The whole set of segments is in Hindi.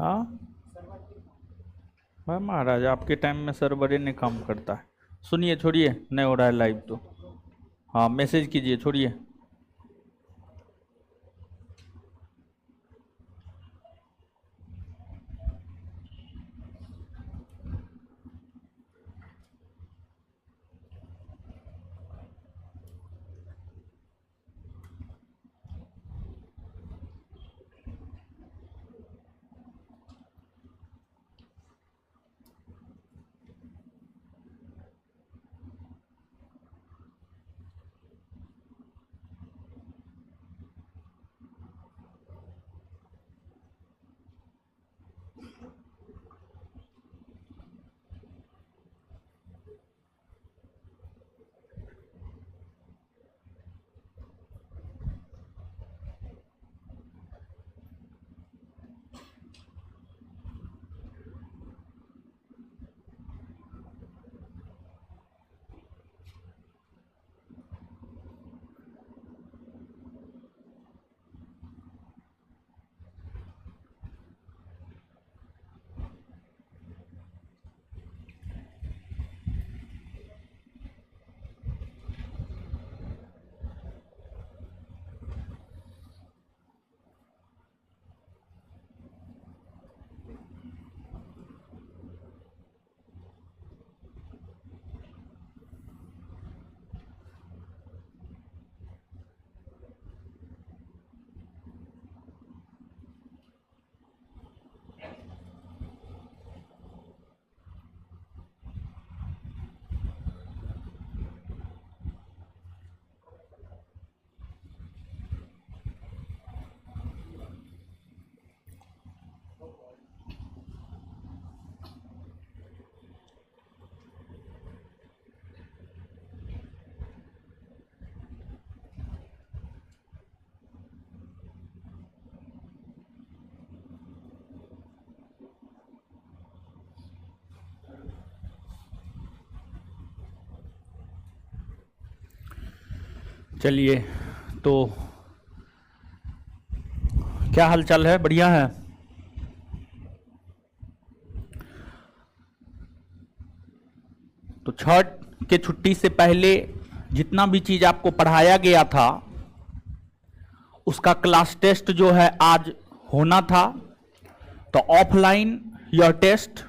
हाँ भाई महाराज, आपके टाइम में सर्वर ही नहीं काम करता है। सुनिए, छोड़िए, नहीं हो रहा है लाइव तो। हाँ, मैसेज कीजिए, छोड़िए। चलिए, तो क्या हालचाल है? बढ़िया है। तो छठ के छुट्टी से पहले जितना भी चीज आपको पढ़ाया गया था उसका क्लास टेस्ट जो है आज होना था। तो ऑफलाइन यह टेस्ट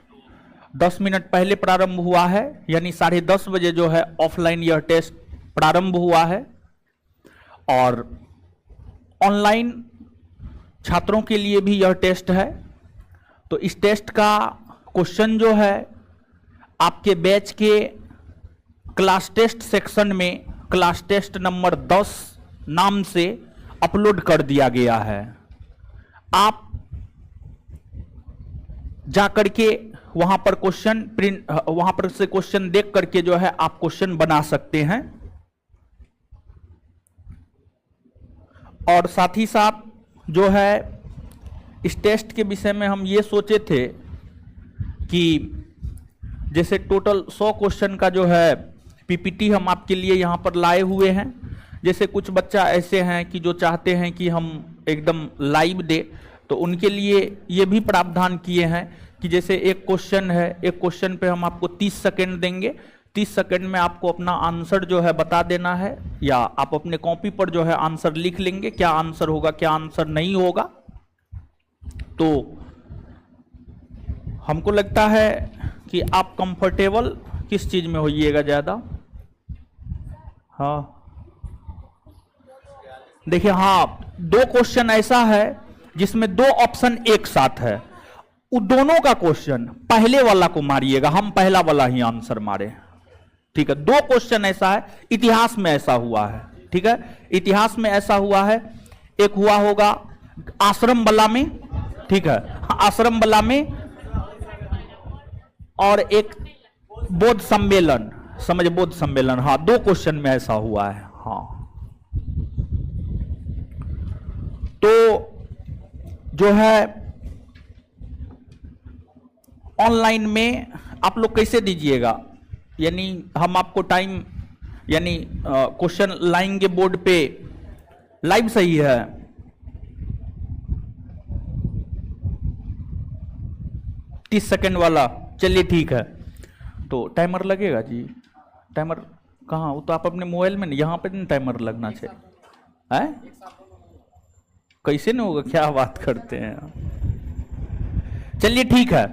10 मिनट पहले प्रारंभ हुआ है, यानी 10:30 बजे जो है ऑफलाइन यह टेस्ट प्रारंभ हुआ है। और ऑनलाइन छात्रों के लिए भी यह टेस्ट है। तो इस टेस्ट का क्वेश्चन जो है आपके बैच के क्लास टेस्ट सेक्शन में क्लास टेस्ट नंबर 10 नाम से अपलोड कर दिया गया है। आप जाकर के वहां पर क्वेश्चन प्रिंट, वहां पर से क्वेश्चन देख करके जो है आप क्वेश्चन बना सकते हैं। और साथ ही साथ जो है इस टेस्ट के विषय में हम ये सोचे थे कि जैसे टोटल 100 क्वेश्चन का जो है पीपीटी हम आपके लिए यहाँ पर लाए हुए हैं। जैसे कुछ बच्चा ऐसे हैं कि जो चाहते हैं कि हम एकदम लाइव दे, तो उनके लिए ये भी प्रावधान किए हैं कि जैसे एक क्वेश्चन है, एक क्वेश्चन पे हम आपको 30 सेकेंड देंगे। 30 सेकेंड में आपको अपना आंसर जो है बता देना है, या आप अपने कॉपी पर जो है आंसर लिख लेंगे, क्या आंसर होगा क्या आंसर नहीं होगा। तो हमको लगता है कि आप कंफर्टेबल किस चीज में होइएगा ज्यादा। हाँ देखिए, हाँ 2 क्वेश्चन ऐसा है जिसमें 2 ऑप्शन एक साथ है। उन दोनों का क्वेश्चन पहले वाला को मारिएगा, हम पहला वाला ही आंसर मारे। ठीक है, 2 क्वेश्चन ऐसा है, इतिहास में ऐसा हुआ है। ठीक है, इतिहास में ऐसा हुआ है। एक हुआ होगा आश्रम बला में, ठीक है, आश्रम बला में, और एक बौद्ध सम्मेलन, समझ, बौद्ध सम्मेलन। हाँ, 2 क्वेश्चन में ऐसा हुआ है। हाँ, तो जो है ऑनलाइन में आप लोग कैसे दीजिएगा, यानी हम आपको टाइम, यानी क्वेश्चन लाएंगे बोर्ड पे, लाइव सही है। 30 सेकंड वाला, चलिए ठीक है। तो टाइमर लगेगा जी? टाइमर कहाँ? वो तो आप अपने मोबाइल में नहीं, यहाँ पे नहीं टाइमर लगना चाहिए है? कैसे नहीं होगा, क्या बात करते हैं? चलिए ठीक है।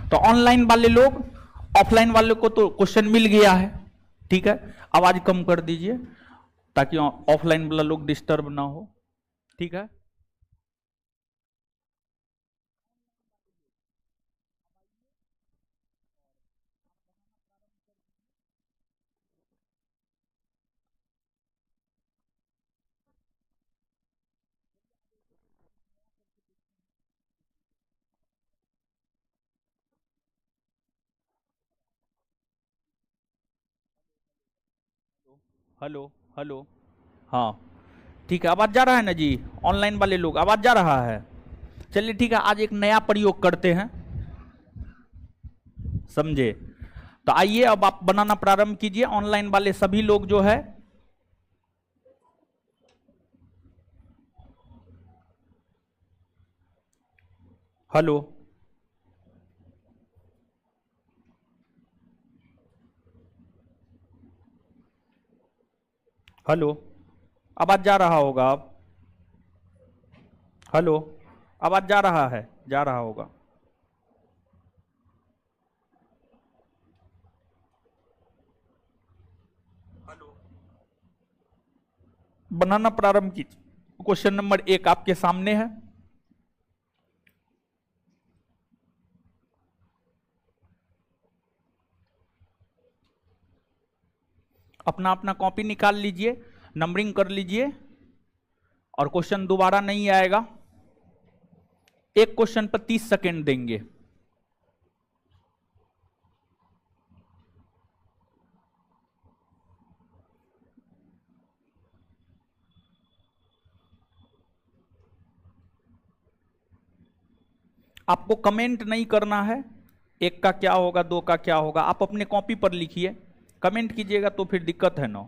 तो ऑनलाइन वाले लोग, ऑफलाइन वाले को तो क्वेश्चन मिल गया है, ठीक है। आवाज कम कर दीजिए ताकि ऑफलाइन वाला लोग डिस्टर्ब ना हो, ठीक है। हेलो हेलो, हाँ ठीक है, आवाज जा रहा है ना जी? ऑनलाइन वाले लोग आवाज जा रहा है? चलिए ठीक है, आज एक नया प्रयोग करते हैं, समझे? तो आइए अब आप बनाना प्रारंभ कीजिए। ऑनलाइन वाले सभी लोग जो है, हेलो हेलो, आवाज जा रहा होगा अब? हेलो, आवाज जा रहा है? जा रहा होगा। हेलो, बनाना प्रारंभ कीजिए। क्वेश्चन नंबर 1 आपके सामने है। अपना अपना कॉपी निकाल लीजिए, नंबरिंग कर लीजिए, और क्वेश्चन दोबारा नहीं आएगा। एक क्वेश्चन पर 30 सेकेंड देंगे। आपको कमेंट नहीं करना है, एक का क्या होगा, दो का क्या होगा, आप अपने कॉपी पर लिखिए। कमेंट कीजिएगा तो फिर दिक्कत है ना,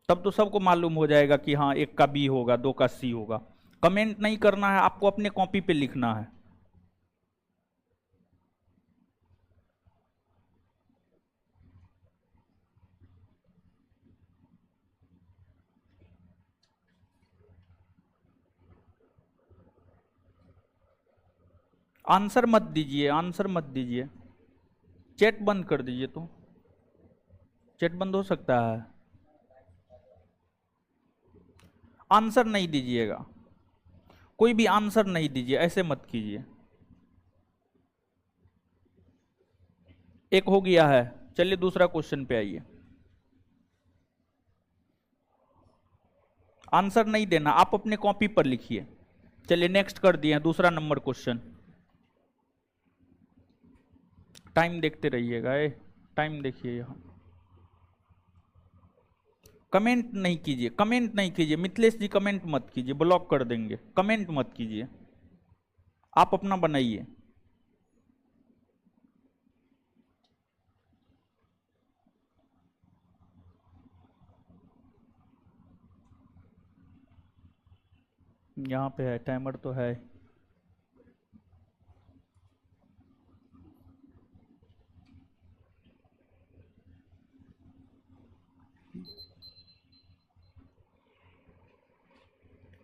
तब तो सबको मालूम हो जाएगा कि हाँ एक का बी होगा, दो का सी होगा। कमेंट नहीं करना है, आपको अपने कॉपी पे लिखना है। आंसर मत दीजिए, आंसर मत दीजिए, चैट बंद कर दीजिए। तो चैट बंद हो सकता है? आंसर नहीं दीजिएगा, कोई भी आंसर नहीं दीजिए, ऐसे मत कीजिए। एक हो गया है, चलिए दूसरा क्वेश्चन पे आइए। आंसर नहीं देना, आप अपने कॉपी पर लिखिए। चलिए नेक्स्ट कर दिए, दूसरा नंबर क्वेश्चन। टाइम देखते रहिएगा, टाइम देखिए। यहाँ कमेंट नहीं कीजिए, कमेंट नहीं कीजिए मिथिलेश जी, कमेंट मत कीजिए, ब्लॉक कर देंगे। कमेंट मत कीजिए, आप अपना बनाइए। यहाँ पे है, टाइमर तो है।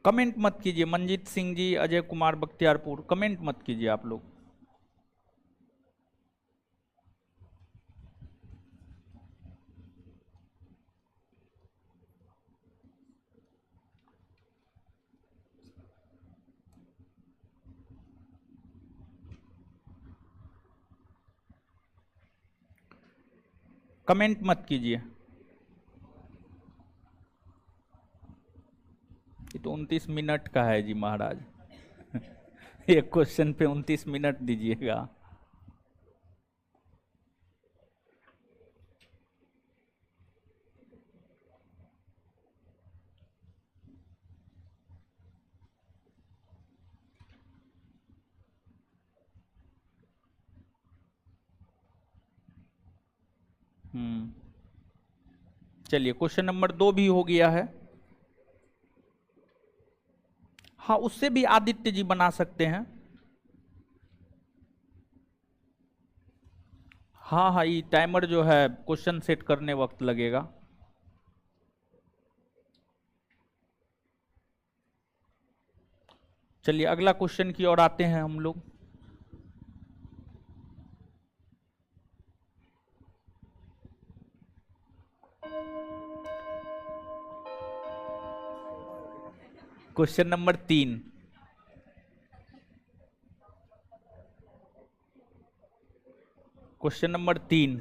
कमेंट मत कीजिए, मंजीत सिंह जी, अजय कुमार बख्तियारपुर, कमेंट मत कीजिए आप लोग। कमेंट मत कीजिए। ये तो 29 मिनट का है जी महाराज। एक क्वेश्चन पे 29 मिनट दीजिएगा। चलिए क्वेश्चन नंबर 2 भी हो गया है। हाँ, उससे भी आदित्य जी बना सकते हैं। हाँ हाँ, ये टाइमर जो है क्वेश्चन सेट करने वक्त लगेगा। चलिए अगला क्वेश्चन की ओर आते हैं हम लोग। Question number 3। Question number 3।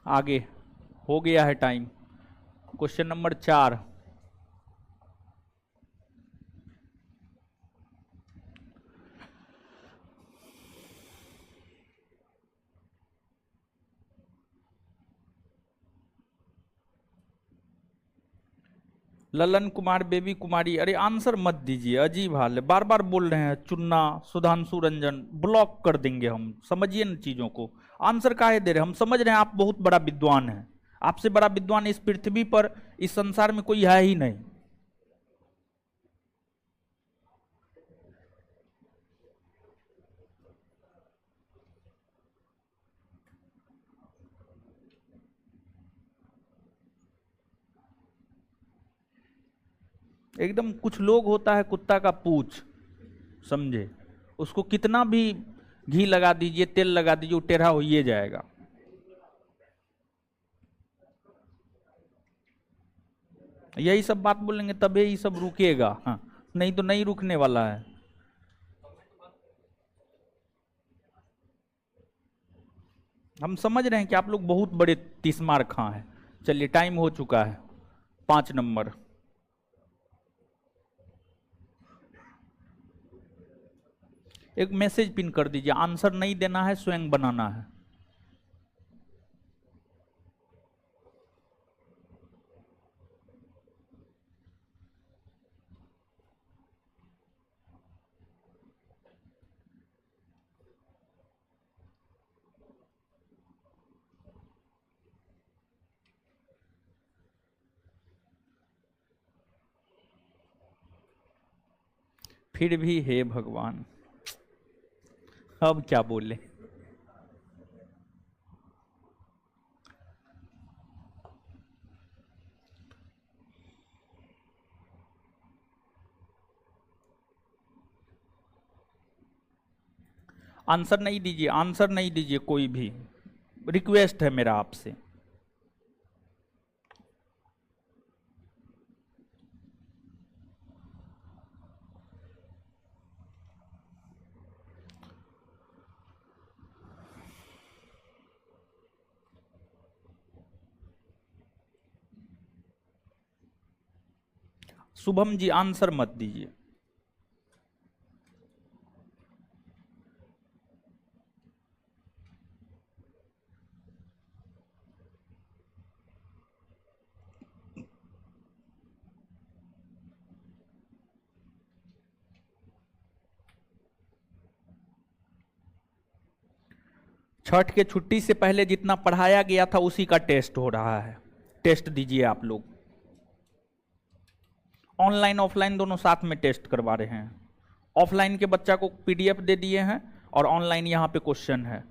आगे हो गया है time. Question number 4। Lalan Kumar, Baby Kumari, अरे आंसर मत दीजिए, अजीब हाल है, बार बार बोल रहे हैं। चुन्ना, सुधांशु रंजन, ब्लॉक कर देंगे हम, समझिए न चीजों को। आंसर काहे दे रहे हैं? हम समझ रहे हैं आप बहुत बड़ा विद्वान हैं, आपसे बड़ा विद्वान इस पृथ्वी पर, इस संसार में कोई है ही नहीं। एकदम कुछ लोग होता है कुत्ता का पूछ, समझे, उसको कितना भी घी लगा दीजिए, तेल लगा दीजिए, वो टेढ़ा हो ही जाएगा। यही सब बात बोलेंगे तभी ये सब रुकेगा, हाँ, नहीं तो नहीं रुकने वाला है। हम समझ रहे हैं कि आप लोग बहुत बड़े तीसमार खां हैं। चलिए टाइम हो चुका है। 5 नंबर। एक मैसेज पिन कर दीजिए, आंसर नहीं देना है, स्वयं बनाना है। फिर भी हे भगवान, अब क्या बोले। आंसर नहीं दीजिए, आंसर नहीं दीजिए, कोई भी रिक्वेस्ट है मेरा आपसे। शुभम जी आंसर मत दीजिए। छठ के छुट्टी से पहले जितना पढ़ाया गया था उसी का टेस्ट हो रहा है, टेस्ट दीजिए आप लोग। ऑनलाइन ऑफलाइन दोनों साथ में टेस्ट करवा रहे हैं। ऑफलाइन के बच्चा को पीडीएफ दे दिए हैं और ऑनलाइन यहां पे क्वेश्चन है।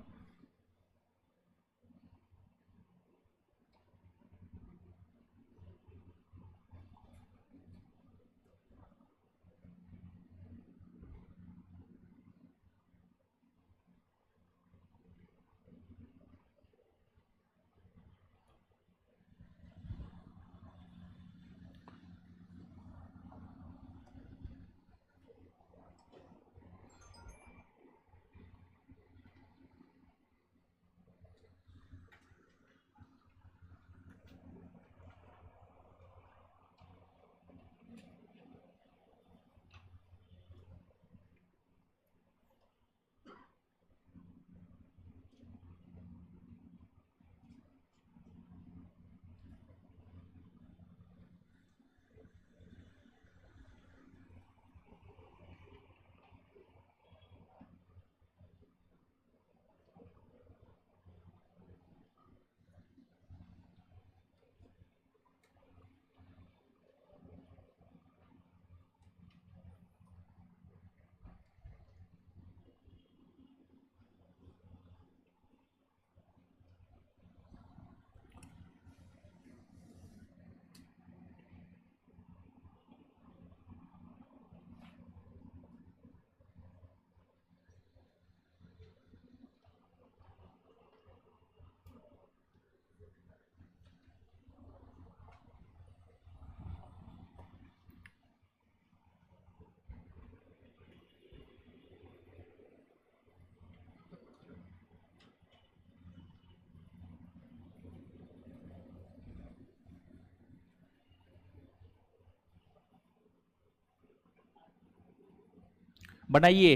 बनाइए।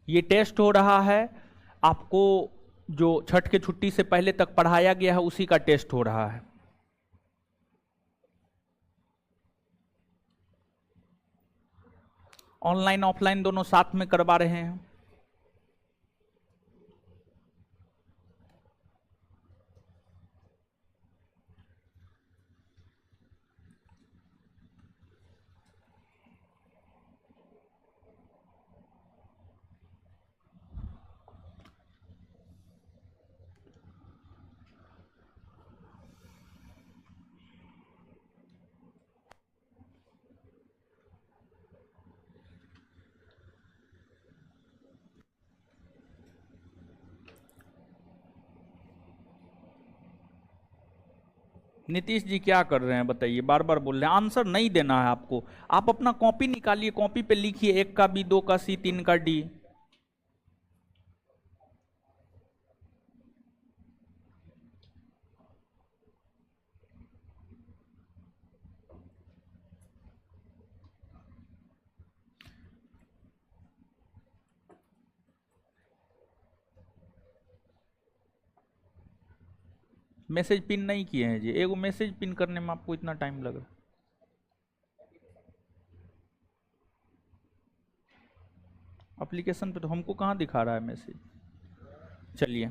ये टेस्ट हो रहा है, आपको जो छठ के छुट्टी से पहले तक पढ़ाया गया है उसी का टेस्ट हो रहा है। ऑनलाइन ऑफलाइन दोनों साथ में करवा रहे हैं। नीतीश जी क्या कर रहे हैं बताइए, बार बार बोल रहे हैं, आंसर नहीं देना है आपको। आप अपना कॉपी निकालिए, कॉपी पे लिखिए 1 का बी, 2 का सी, 3 का डी। मैसेज पिन नहीं किए हैं जी, एगो मैसेज पिन करने में आपको इतना टाइम लग रहा है। एप्लीकेशन पे तो हमको कहाँ दिखा रहा है मैसेज। चलिए,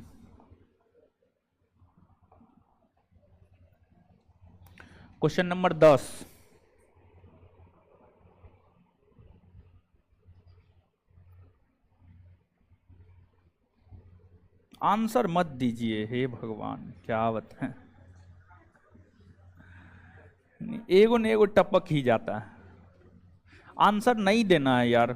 क्वेश्चन नंबर 10। आंसर मत दीजिए, हे भगवान क्या बताएं, एगो न एगो टपक ही जाता है। आंसर नहीं देना है यार।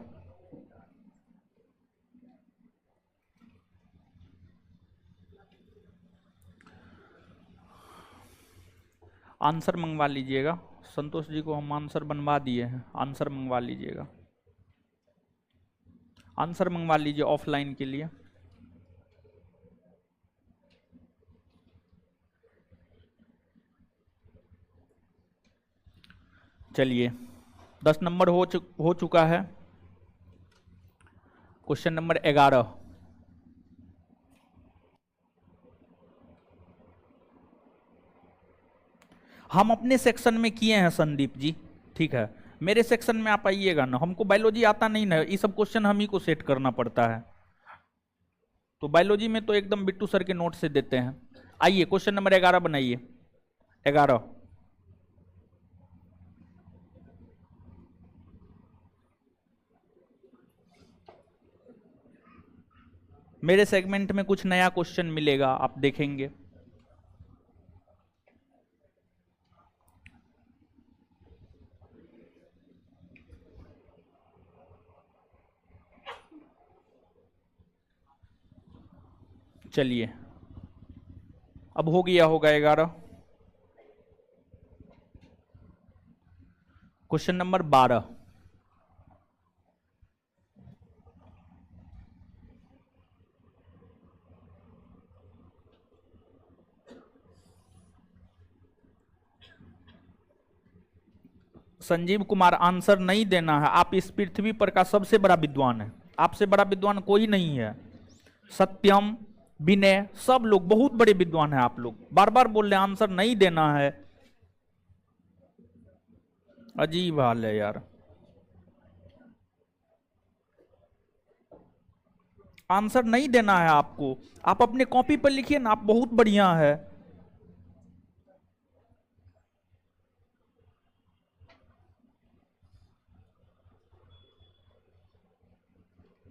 आंसर मंगवा लीजिएगा, संतोष जी को हम आंसर बनवा दिए हैं, आंसर मंगवा लीजिएगा। आंसर मंगवा लीजिए ऑफलाइन के लिए। चलिए, 10 नंबर हो चुका है। Question number 11। हम अपने सेक्शन में किए हैं संदीप जी, ठीक है, मेरे सेक्शन में आप आइएगा ना। हमको बायोलॉजी आता नहीं ना, ये सब क्वेश्चन हम ही को सेट करना पड़ता है। तो बायोलॉजी में तो एकदम बिट्टू सर के नोट से देते हैं। आइए क्वेश्चन नंबर 11 बनाइए। 11। मेरे सेगमेंट में कुछ नया क्वेश्चन मिलेगा, आप देखेंगे। चलिए, अब हो गया होगा 11। Question number 12। Sanjeev Kumar, answer नहीं देना है। आप इस पृथ्वी पर का सबसे बड़ा विद्वान है, आपसे बड़ा विद्वान कोई नहीं है। सत्यम, विनय, सब लोग बहुत बड़े विद्वान हैं। आप लोग बार बार बोल रहे हैं आंसर नहीं देना है। अजीब हाल है यार। आंसर नहीं देना है आपको, आप अपने कॉपी पर लिखिए ना, आप बहुत बढ़िया है।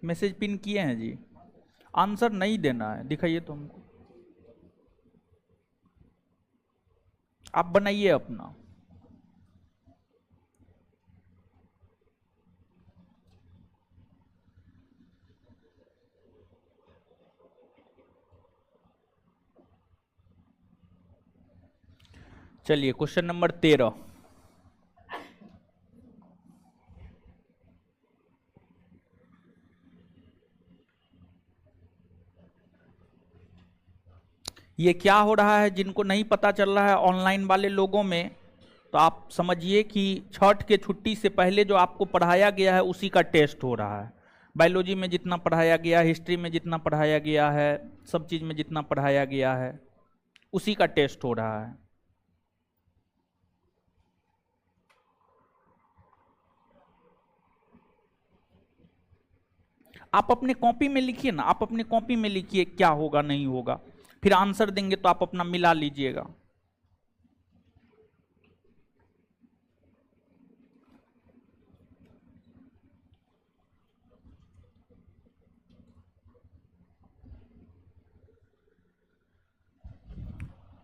मैसेज पिन किए हैं जी, आंसर नहीं देना है। दिखाइए तो हमको, आप बनाइए अपना। चलिए, क्वेश्चन नंबर 13। ये क्या हो रहा है, जिनको नहीं पता चल रहा है ऑनलाइन वाले लोगों में, तो आप समझिए कि छठ के छुट्टी से पहले जो आपको पढ़ाया गया है उसी का टेस्ट हो रहा है। बायोलॉजी में जितना पढ़ाया गया, हिस्ट्री में जितना पढ़ाया गया है, सब चीज़ में जितना पढ़ाया गया है उसी का टेस्ट हो रहा है। आप अपने कॉपी में लिखिए ना, आप अपने कॉपी में लिखिए क्या होगा नहीं होगा, फिर आंसर देंगे तो आप अपना मिला लीजिएगा।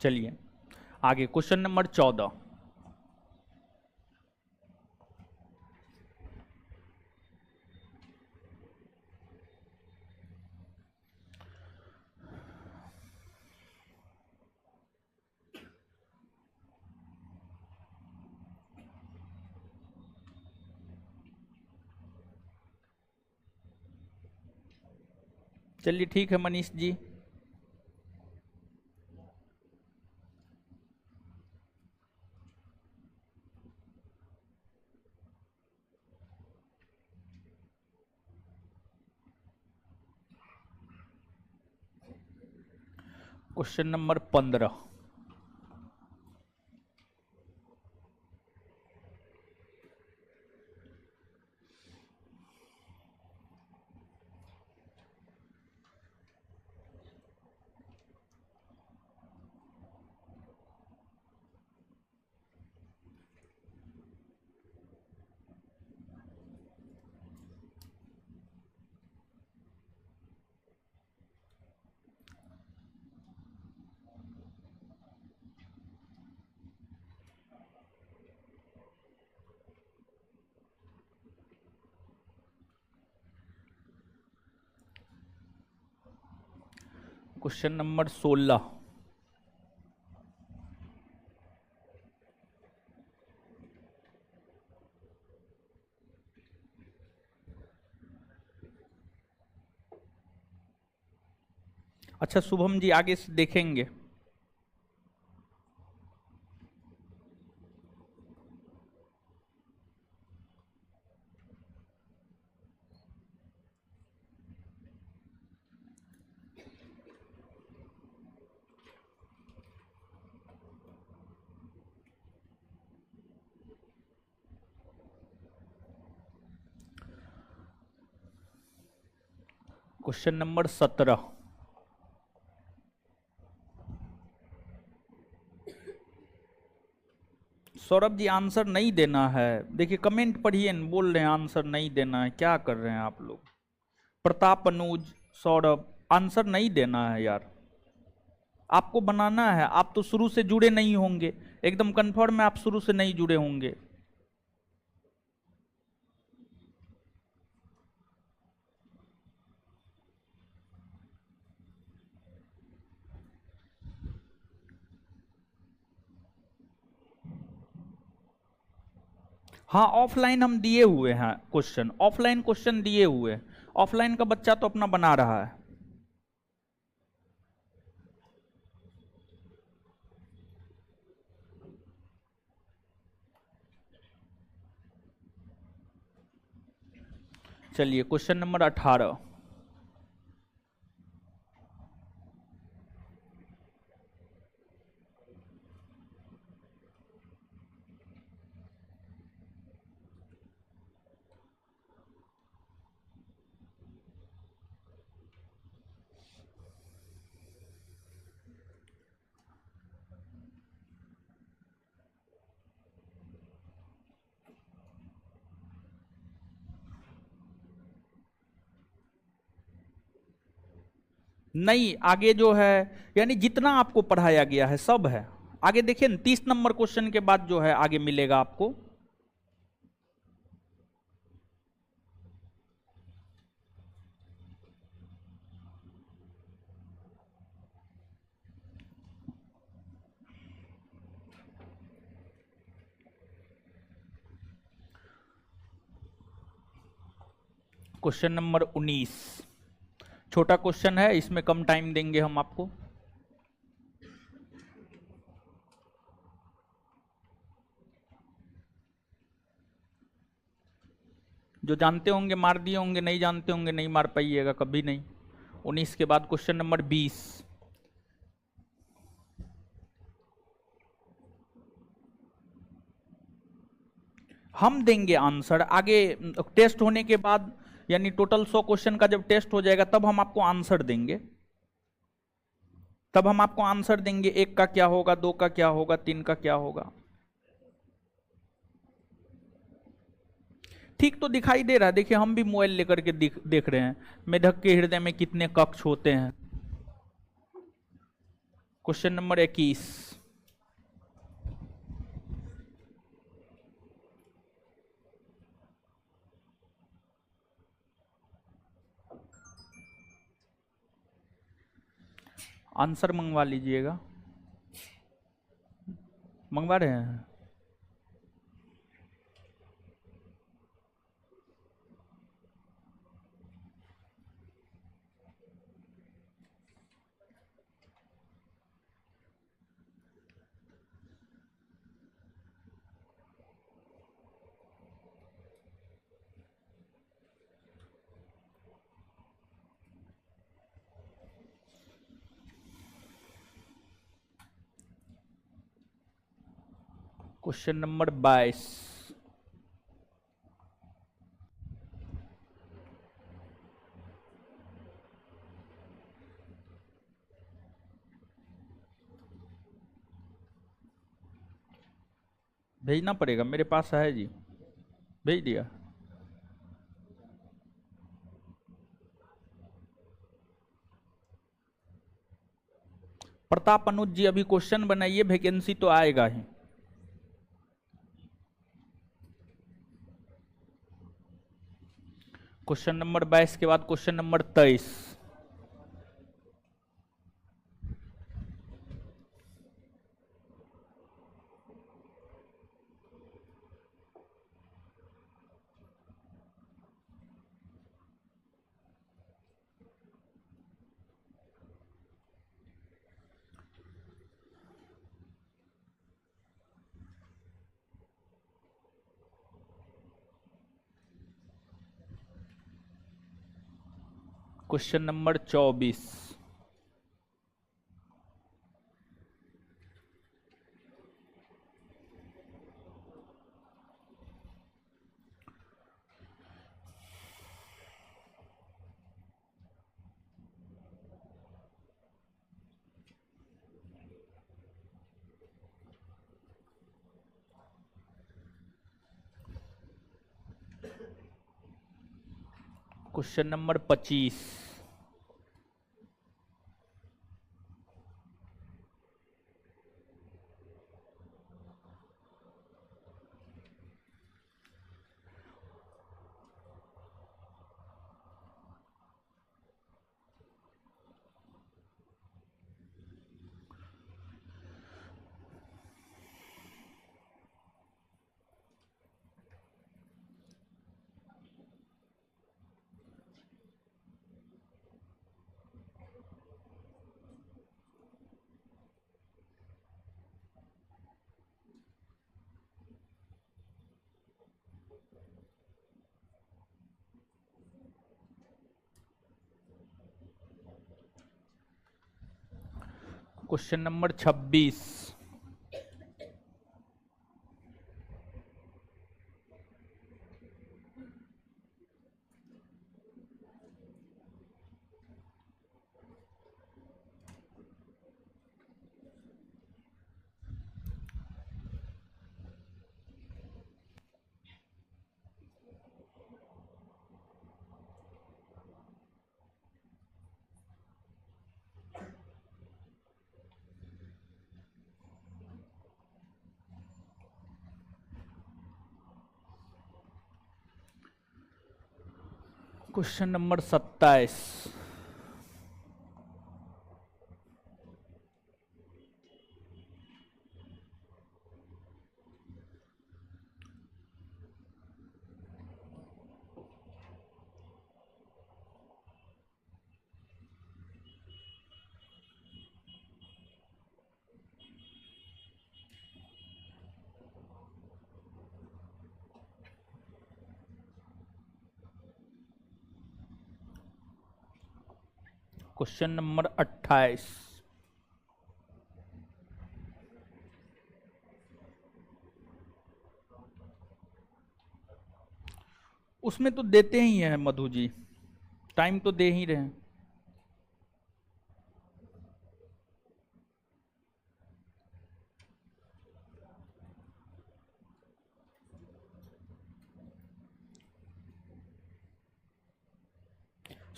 चलिए आगे क्वेश्चन नंबर 14। चलिए ठीक है Manish ji. Question number 15। Question number 16। अच्छा शुभम जी आगे से देखेंगे। Question number 17। Saurabh ji answer नहीं देना है, देखिए कमेंट पढ़िए, बोल रहे हैं आंसर नहीं देना है, क्या कर रहे हैं आप लोग। प्रताप, अनुज, सौरभ, आंसर नहीं देना है यार, आपको बनाना है। आप तो शुरू से जुड़े नहीं होंगे, एकदम कंफर्म है आप शुरू से नहीं जुड़े होंगे। हाँ ऑफलाइन हम दिए हुए हैं क्वेश्चन, ऑफलाइन क्वेश्चन दिए हुए हैं, ऑफलाइन का बच्चा तो अपना बना रहा है। चलिए क्वेश्चन नंबर 18। नहीं आगे जो है, यानी जितना आपको पढ़ाया गया है सब है। आगे देखिए न 30 नंबर क्वेश्चन के बाद जो है आगे मिलेगा आपको। क्वेश्चन नंबर 19 छोटा क्वेश्चन है, इसमें कम टाइम देंगे हम आपको। जो जानते होंगे मार दिए होंगे, नहीं जानते होंगे नहीं मार पाइएगा कभी नहीं। 19 के बाद क्वेश्चन नंबर 20। हम देंगे आंसर आगे टेस्ट होने के बाद, यानी टोटल 100 क्वेश्चन का जब टेस्ट हो जाएगा तब हम आपको आंसर देंगे। तब हम आपको आंसर देंगे 1 का क्या होगा, 2 का क्या होगा, 3 का क्या होगा। ठीक तो दिखाई दे रहा है, देखिए हम भी मोबाइल लेकर के देख रहे हैं। मेढक के हृदय में कितने कक्ष होते हैं। Question number 21। आंसर मंगवा लीजिएगा। मंगवा रहे हैं। Question number 22। भेजना पड़ेगा, मेरे पास है जी, भेज दिया। प्रताप अनुज जी अभी क्वेश्चन बनाइए, वैकेंसी तो आएगा ही। क्वेश्चन नंबर 22 के बाद question number 23। Question number 24। Question number 25। Question number 26। Question number 27। Question number 28। उसमें तो देते ही हैं मधु जी, टाइम तो दे ही रहे हैं।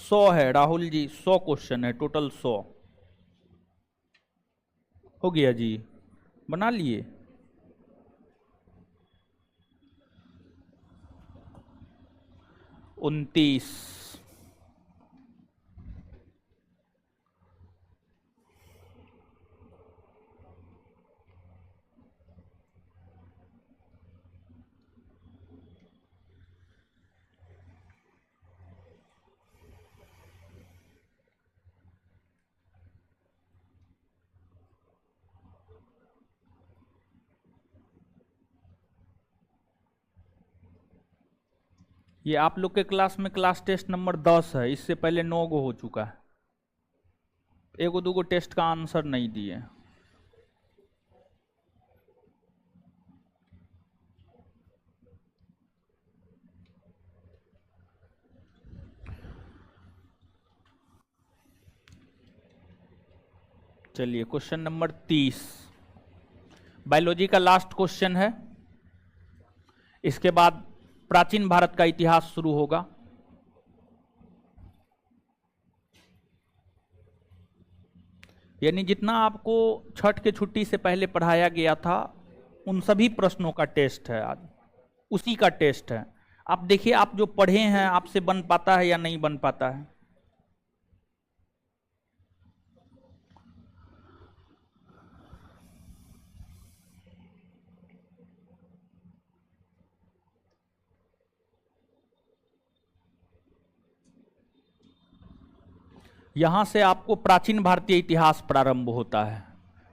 सौ है राहुल जी, 100 क्वेश्चन है टोटल, 100 हो गया जी, बना लिए। 29। ये आप लोग के क्लास में क्लास टेस्ट नंबर 10 है, इससे पहले 9 गो हो चुका है। एगो दूगो टेस्ट का आंसर नहीं दिए। चलिए क्वेश्चन नंबर 30 बायोलॉजी का लास्ट क्वेश्चन है। इसके बाद प्राचीन भारत का इतिहास शुरू होगा। यानी जितना आपको छठ के छुट्टी से पहले पढ़ाया गया था उन सभी प्रश्नों का टेस्ट है आज, उसी का टेस्ट है। आप देखिए, आप जो पढ़े हैं आपसे बन पाता है या नहीं बन पाता है। यहां से आपको प्राचीन भारतीय इतिहास प्रारंभ होता है।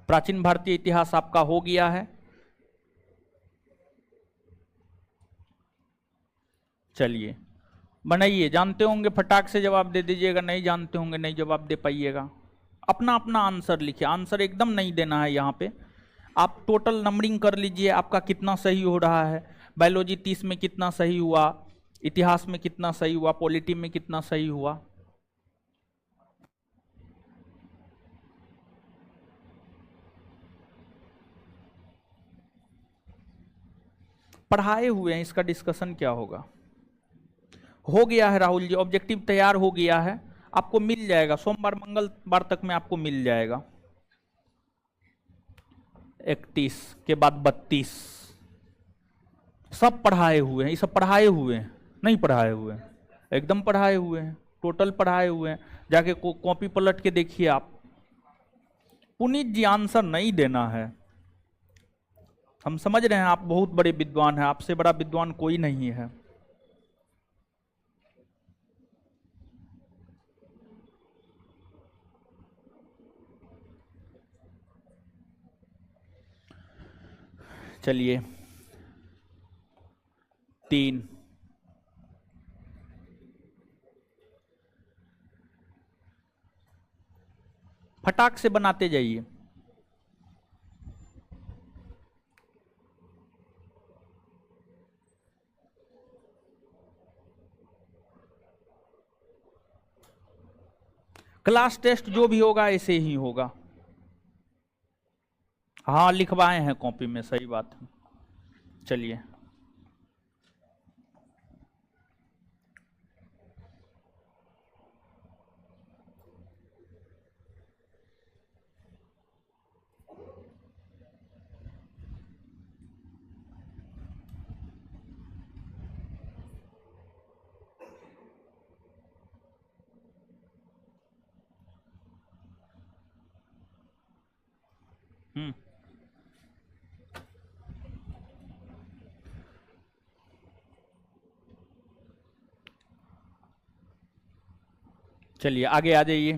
प्राचीन भारतीय इतिहास आपका हो गया है। चलिए बनाइए, जानते होंगे फटाक से जवाब दे दीजिएगा, नहीं जानते होंगे नहीं जवाब दे पाइएगा। अपना अपना आंसर लिखिए, आंसर एकदम नहीं देना है यहाँ पे। आप टोटल नंबरिंग कर लीजिए, आपका कितना सही हो रहा है। बायोलॉजी 30 में कितना सही हुआ, इतिहास में कितना सही हुआ, पॉलिटी में कितना सही हुआ। पढ़ाए हुए हैं, इसका डिस्कशन क्या होगा। हो गया है राहुल जी, ऑब्जेक्टिव तैयार हो गया है, आपको मिल जाएगा सोमवार मंगलवार तक में आपको मिल जाएगा। 31 के बाद 32 सब पढ़ाए हुए हैं, ये सब पढ़ाए हुए हैं, नहीं पढ़ाए हुए हैं, एकदम पढ़ाए हुए हैं, टोटल पढ़ाए हुए हैं। जाके कॉपी पलट के देखिए आप। पुनीत जी आंसर नहीं देना है, हम समझ रहे हैं आप बहुत बड़े विद्वान हैं, आपसे बड़ा विद्वान कोई नहीं है। चलिए 3 फटाक से बनाते जाइए। क्लास टेस्ट जो भी होगा ऐसे ही होगा। हाँ लिखवाए हैं कॉपी में, सही बात है। चलिए चलिए आगे आ जाइए।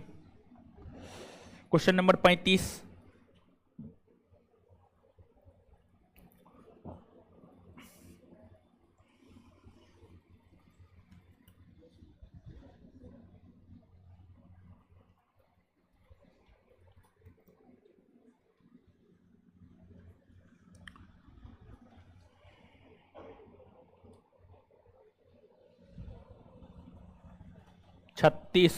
Question number 35 36।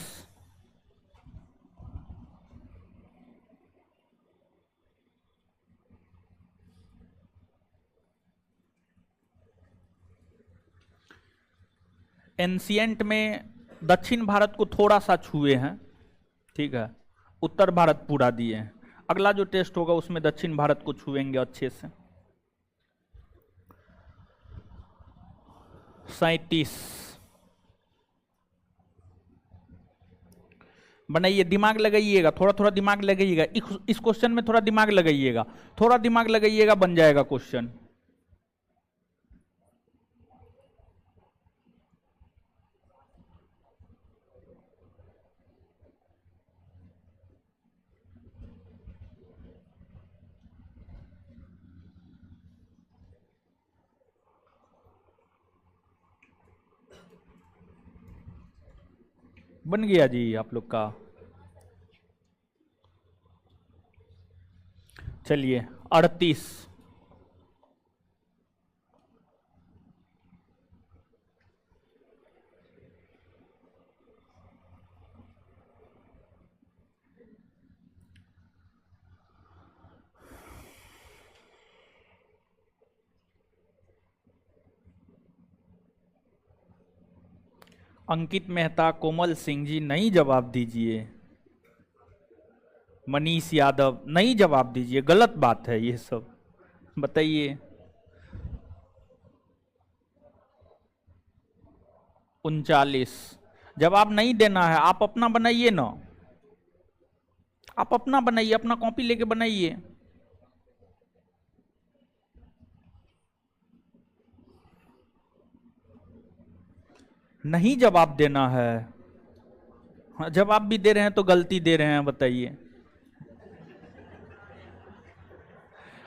एंशियंट में दक्षिण भारत को थोड़ा सा छुए हैं, ठीक है, उत्तर भारत पूरा दिए हैं। अगला जो टेस्ट होगा उसमें दक्षिण भारत को छुएंगे अच्छे से। 37 बनाइए, दिमाग लगाइएगा, थोड़ा थोड़ा दिमाग लगाइएगा, इस क्वेश्चन में थोड़ा दिमाग लगाइएगा, थोड़ा दिमाग लगाइएगा, बन जाएगा क्वेश्चन। बन गया जी आप लोग का। चलिए 38। अंकित मेहता, कोमल सिंह जी नहीं जवाब दीजिए। मनीष यादव नहीं जवाब दीजिए, गलत बात है ये सब, बताइए। 39। जवाब नहीं देना है, आप अपना बनाइए ना, आप अपना बनाइए, अपना कॉपी लेके बनाइए। नहीं जवाब देना है, जवाब भी दे रहे हैं तो गलती दे रहे हैं, बताइए।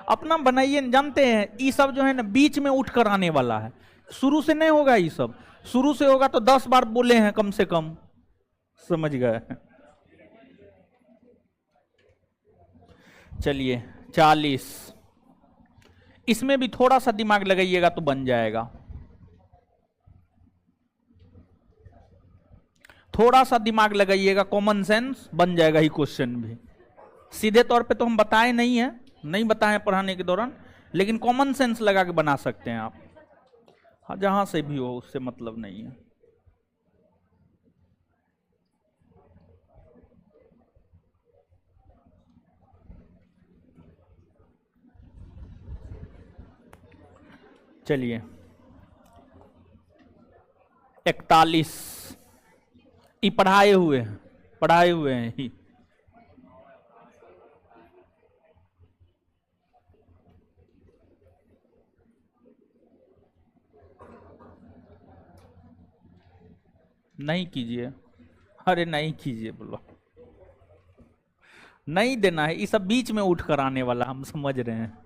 अपना बनाइए, जानते हैं ये सब जो है ना बीच में उठ कर आने वाला है, शुरू से नहीं होगा ये सब। शुरू से होगा तो 10 बार बोले हैं कम से कम, समझ गए। चलिए 40। इसमें भी थोड़ा सा दिमाग लगाइएगा तो बन जाएगा, थोड़ा सा दिमाग लगाइएगा, कॉमन सेंस, बन जाएगा ही क्वेश्चन भी। सीधे तौर पे तो हम बताए नहीं है, नहीं बताए पढ़ाने के दौरान, लेकिन कॉमन सेंस लगा के बना सकते हैं आप। हाँ, जहां से भी हो उससे मतलब नहीं है। चलिए 41। ये पढ़ाए हुए हैं, पढ़ाए हुए हैं ही। नहीं कीजिए, अरे नहीं कीजिए, बोलो नहीं देना है, ये सब बीच में उठ कर आने वाला, हम समझ रहे हैं,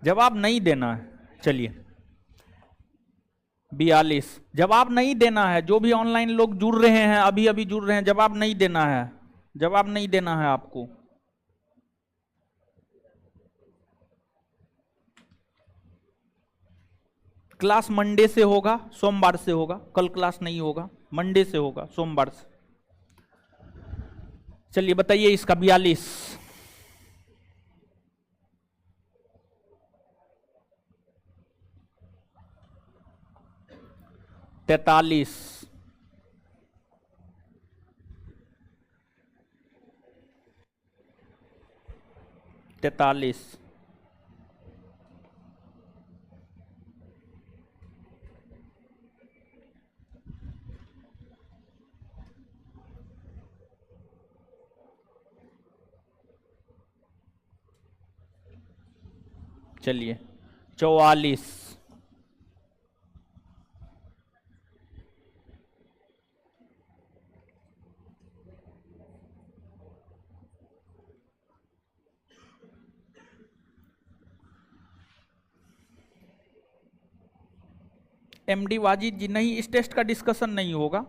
जवाब नहीं देना है। चलिए 42। जवाब नहीं देना है, जो भी ऑनलाइन लोग जुड़ रहे हैं, अभी अभी जुड़ रहे हैं, जवाब नहीं देना है, जवाब नहीं देना है आपको। क्लास मंडे से होगा, सोमवार से होगा, कल क्लास नहीं होगा, मंडे से होगा, सोमवार से। चलिए बताइए इसका 42। 43। 43। चलिए 44। एमडी वाजिद जी नहीं, इस टेस्ट का डिस्कशन नहीं होगा।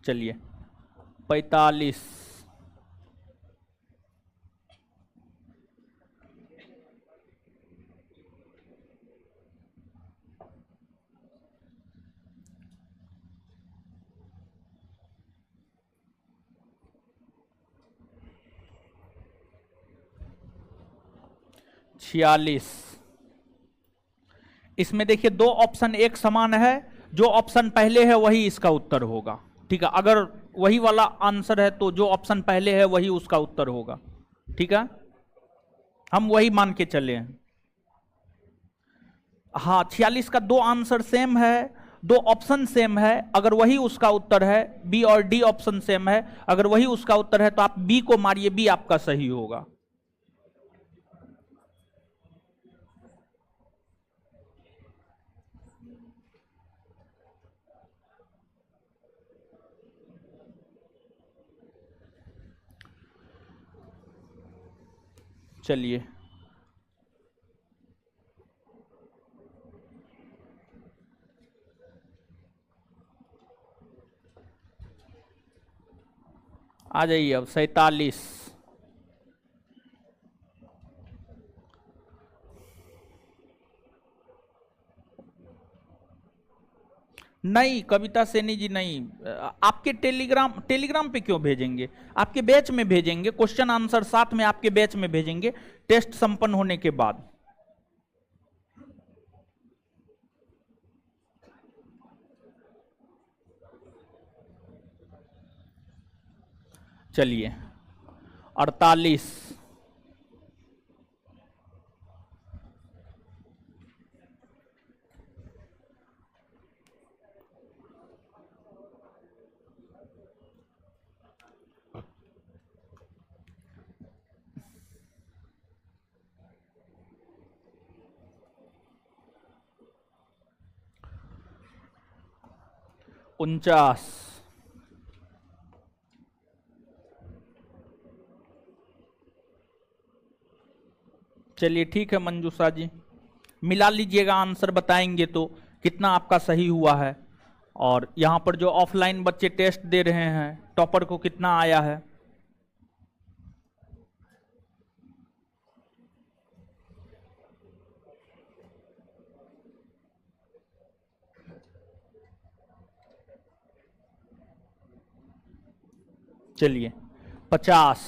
चलिए 45। 46। इसमें देखिए दो ऑप्शन एक समान है, जो ऑप्शन पहले है वही इसका उत्तर होगा। ठीक है, अगर वही वाला आंसर है तो जो ऑप्शन पहले है वही उसका उत्तर होगा। ठीक है, हम वही मान के चले हैं। हाँ, 46 का दो आंसर सेम है, दो ऑप्शन सेम है, अगर वही उसका उत्तर है, बी और डी ऑप्शन सेम है, अगर वही उसका उत्तर है तो आप बी को मारिए, बी आपका सही होगा। चलिए, आ जाइए अब 47। नहीं कविता सेनी जी नहीं, आपके टेलीग्राम पे क्यों भेजेंगे, आपके बैच में भेजेंगे, क्वेश्चन आंसर साथ में आपके बैच में भेजेंगे टेस्ट संपन्न होने के बाद। चलिए 48। उनचास। चलिए ठीक है मंजूषा जी, मिला लीजिएगा आंसर, बताएंगे तो कितना आपका सही हुआ है, और यहां पर जो ऑफलाइन बच्चे टेस्ट दे रहे हैं टॉपर को कितना आया है। चलिए 50।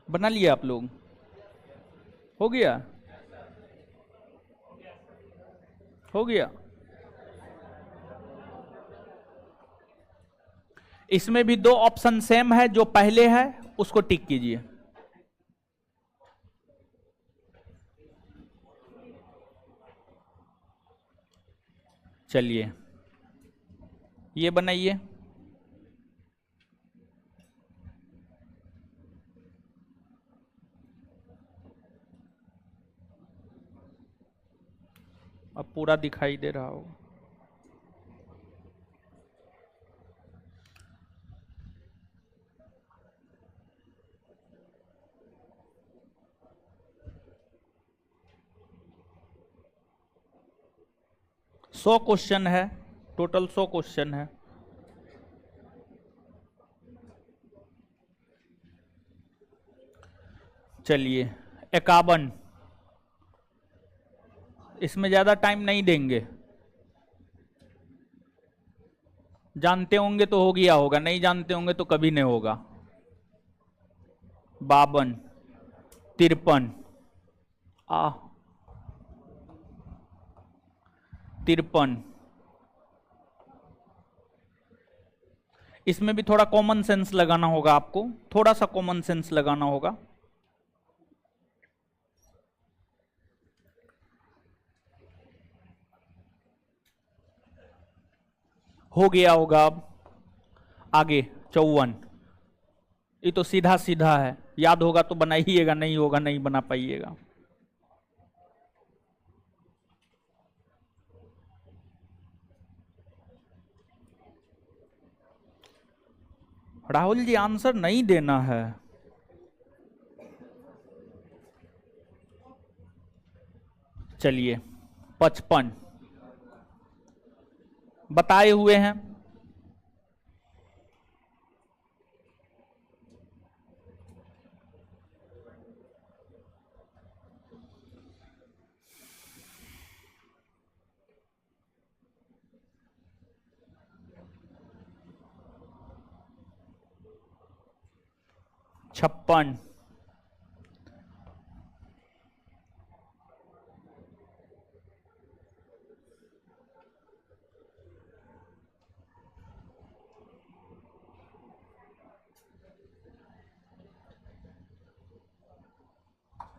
बना लिया आप लोग, हो गया, हो गया। इसमें भी दो ऑप्शन सेम है, जो पहले है उसको टिक कीजिए। चलिए ये बनाइए। अब पूरा दिखाई दे रहा होगा। सौ क्वेश्चन है, टोटल 100 क्वेश्चन है। चलिए 51। इसमें ज्यादा टाइम नहीं देंगे, जानते होंगे तो हो गया होगा, नहीं जानते होंगे तो कभी नहीं होगा। 52, 53, 53। इसमें भी थोड़ा कॉमन सेंस लगाना होगा आपको, थोड़ा सा कॉमन सेंस लगाना होगा। हो गया होगा अब। आगे 54। ये तो सीधा सीधा है, याद होगा तो बनाइएगा, नहीं होगा नहीं बना पाइएगा। राहुल जी आंसर नहीं देना है। चलिए 55 बताए हुए हैं। 56,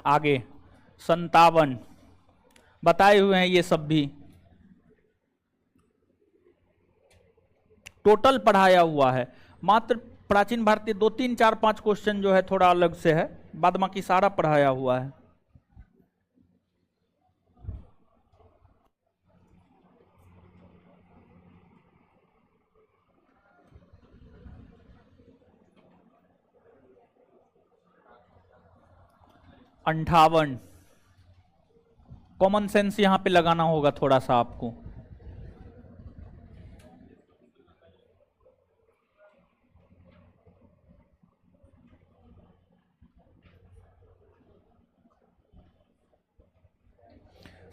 आगे 57 बताए हुए हैं ये सब भी, टोटल पढ़ाया हुआ है। मात्र प्राचीन भारतीय 2, 3, 4, 5 क्वेश्चन जो है थोड़ा अलग से है, बाद बाकी सारा पढ़ाया हुआ है। अंठावन, कॉमन सेंस यहां पे लगाना होगा थोड़ा सा आपको।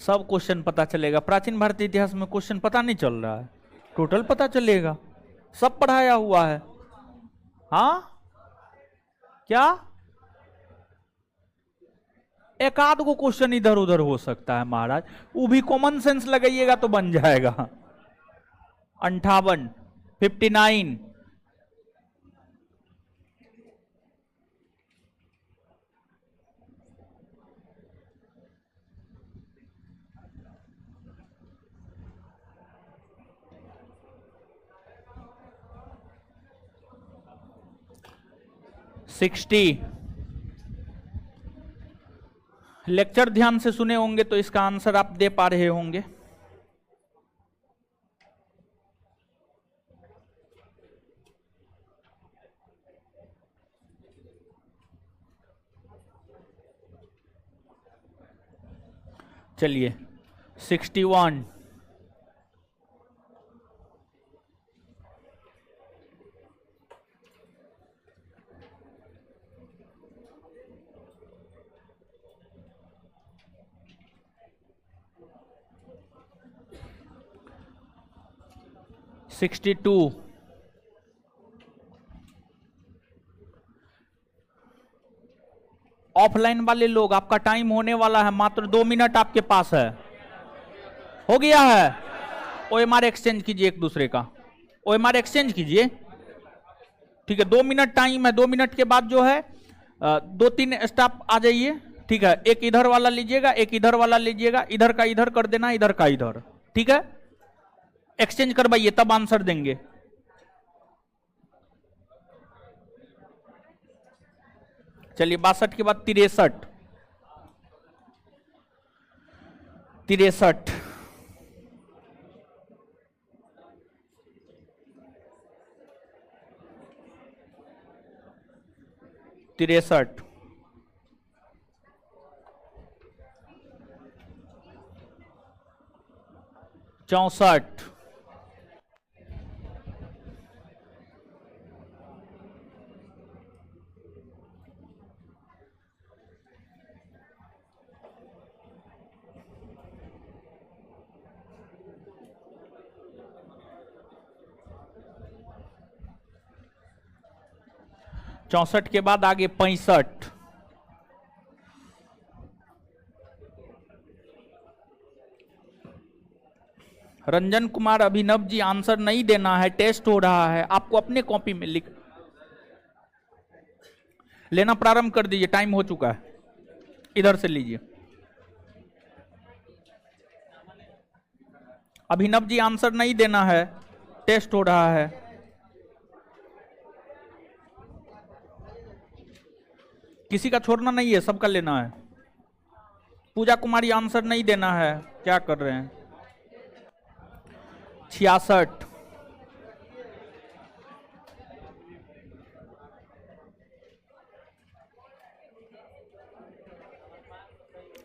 सब क्वेश्चन पता चलेगा। प्राचीन भारतीय इतिहास में क्वेश्चन पता नहीं चल रहा है, टोटल पता चलेगा, सब पढ़ाया हुआ है। हाँ क्या, एक आध को क्वेश्चन इधर उधर हो सकता है महाराज, वो भी कॉमन सेंस लगाइएगा तो बन जाएगा। 58, 59, सिक्सटी। लेक्चर ध्यान से सुने होंगे तो इसका आंसर आप दे पा रहे होंगे। चलिए 61, 62, ऑफलाइन वाले लोग आपका टाइम होने वाला है, मात्र 2 मिनट आपके पास है। हो गया है? ओएमआर एक्सचेंज कीजिए एक दूसरे का, ओएमआर एक्सचेंज कीजिए। ठीक है, 2 मिनट टाइम है, 2 मिनट के बाद जो है 2-3 स्टाफ आ जाइए। ठीक है, एक इधर वाला लीजिएगा, एक इधर वाला लीजिएगा, इधर का इधर कर देना, इधर का इधर। ठीक है, एक्सचेंज करवाइए तब आंसर देंगे। चलिए 62 के बाद 63, 63, 63, 64, 64 के बाद आगे 65, रंजन कुमार अभिनव जी आंसर नहीं देना है, टेस्ट हो रहा है, आपको अपने कॉपी में लिख लेना प्रारंभ कर दीजिए, टाइम हो चुका है, इधर से लीजिए। अभिनव जी आंसर नहीं देना है, टेस्ट हो रहा है। किसी का छोड़ना नहीं है, सबका लेना है। पूजा कुमारी आंसर नहीं देना है, क्या कर रहे हैं? 66,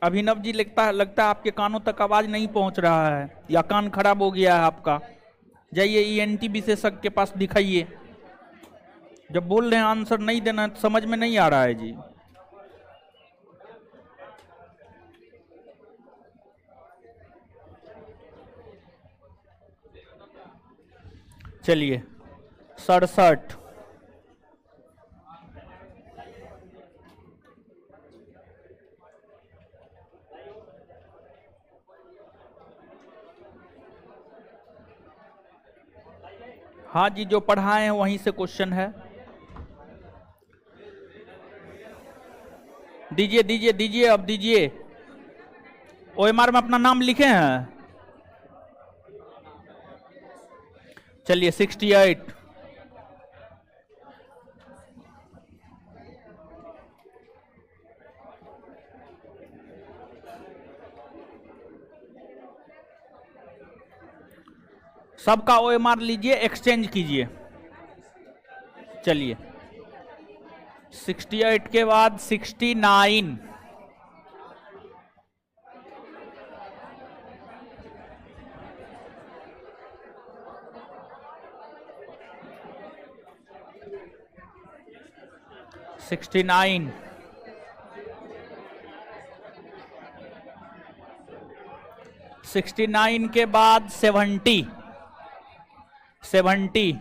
अभिनव जी लगता है आपके कानों तक आवाज नहीं पहुंच रहा है, या कान खराब हो गया है आपका। जाइए ईएनटी विशेषज्ञ के पास दिखाइए। जब बोल रहे हैं आंसर नहीं देना तो समझ में नहीं आ रहा है जी। चलिए 67, हाँ जी, जो पढ़ाए हैं वहीं से क्वेश्चन है। दीजिए दीजिए दीजिए, अब दीजिए। ओएमआर में अपना नाम लिखे हैं। चलिए 68। सबका ओएमआर लीजिए, एक्सचेंज कीजिए। चलिए 68 के बाद 69, 69, 69 के बाद 70, 70,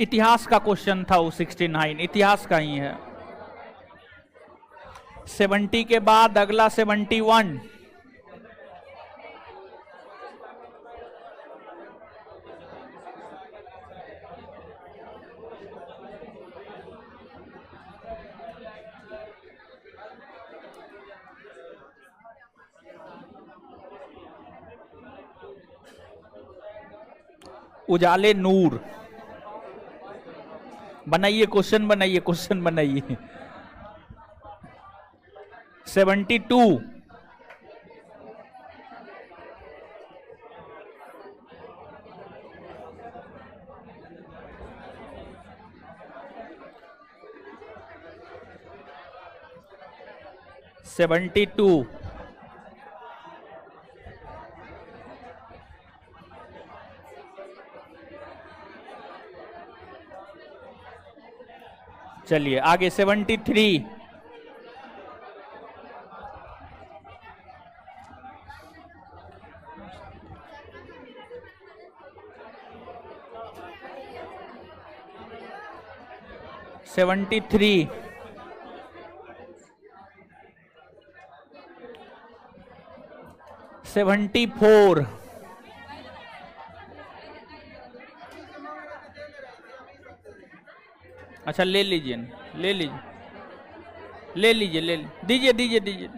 इतिहास का क्वेश्चन था वो। 69 इतिहास का ही है। 70 के बाद अगला 71, 'उजाले नूर'। बनाइए क्वेश्चन, बनाइए क्वेश्चन बनाइए। 72, 72, 'चलिए आगे 73, 73, 74, अच्छा ले लीजिए, ले लीजिए, ले लीजिए, ले दीजिए, दीजिए दीजिए।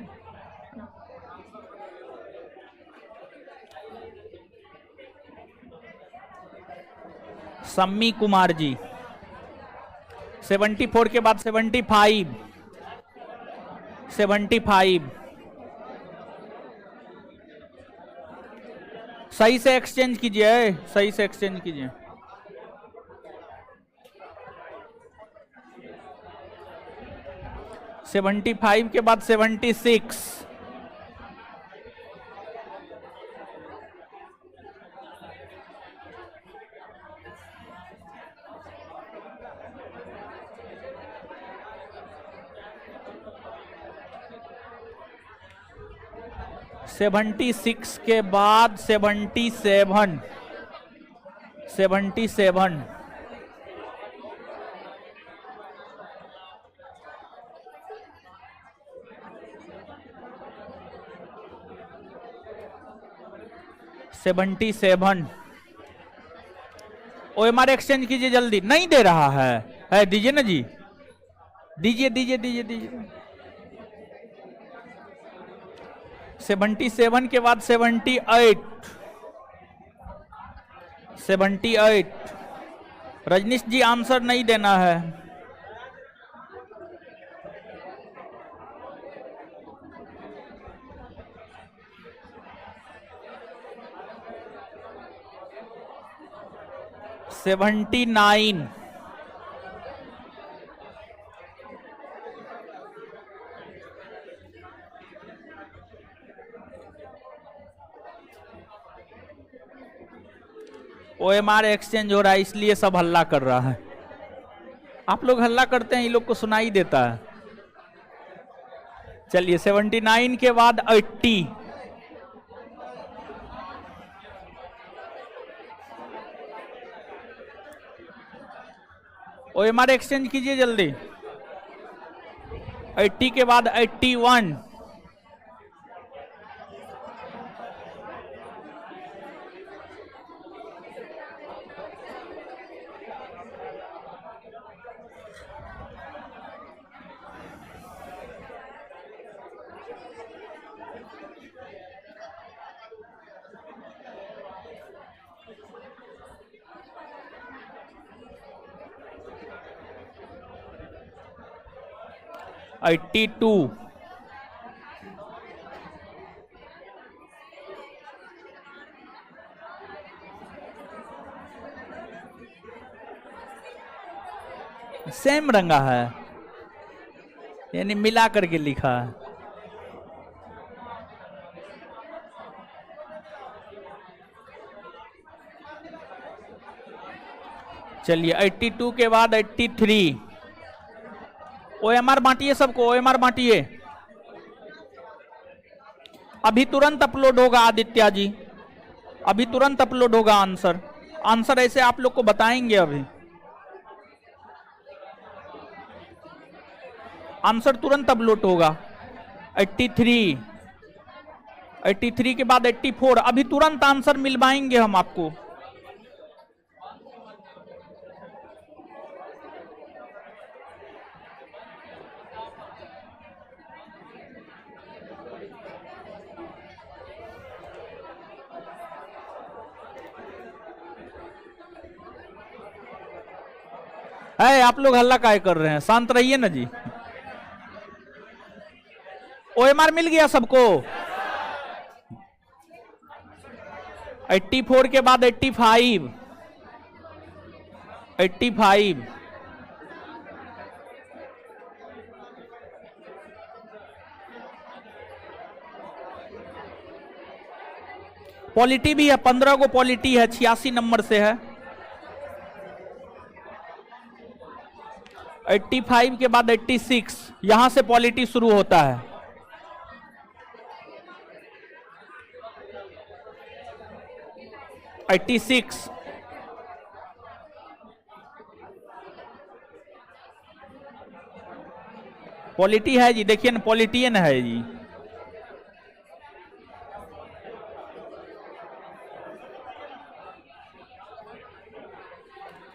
सम्मी कुमार जी। 74 के बाद 75, 75, सही से एक्सचेंज कीजिए, सही से एक्सचेंज कीजिए। 75 के बाद 76, 76 के बाद 77, 77, 77। ओएमआर एक्सचेंज कीजिए जल्दी, नहीं दे रहा है दीजिए ना जी, दीजिए दीजिए दीजिए दीजिए। 77 के बाद 78, 78। रजनीश जी आंसर नहीं देना है। $79, ओएमआर एक्सचेंज हो रहा है इसलिए सब हल्ला कर रहा है। आप लोग हल्ला करते हैं, ये लोग को सुनाई देता है। चलिए 79 के बाद 80, 80 OMR एक्सचेंज कीजिए जल्दी। 80 के बाद 81, एट्टी टू, सेम रंगा है, यानी मिला करके लिखा है। चलिए 82 के बाद 83। OMR बांटिए सबको, OMR बांटिए। अभी तुरंत अपलोड होगा आदित्य जी, अभी तुरंत अपलोड होगा आंसर। आंसर ऐसे आप लोग को बताएंगे अभी। आंसर तुरंत अपलोड होगा। 83, 83 के बाद 84, अभी तुरंत आंसर मिलवाएंगे हम आपको। है आप लोग हल्ला काहे कर रहे हैं, शांत रहिए ना जी। OMR मिल गया सबको। 84 के बाद 85, 85, पॉलिटी भी है, 15 को पॉलिटी है, 86 नंबर से है। 85 के बाद 86, यहां से पॉलिटी शुरू होता है। 86, पॉलिटी है जी, देखिए ना, पॉलिटियन है जी।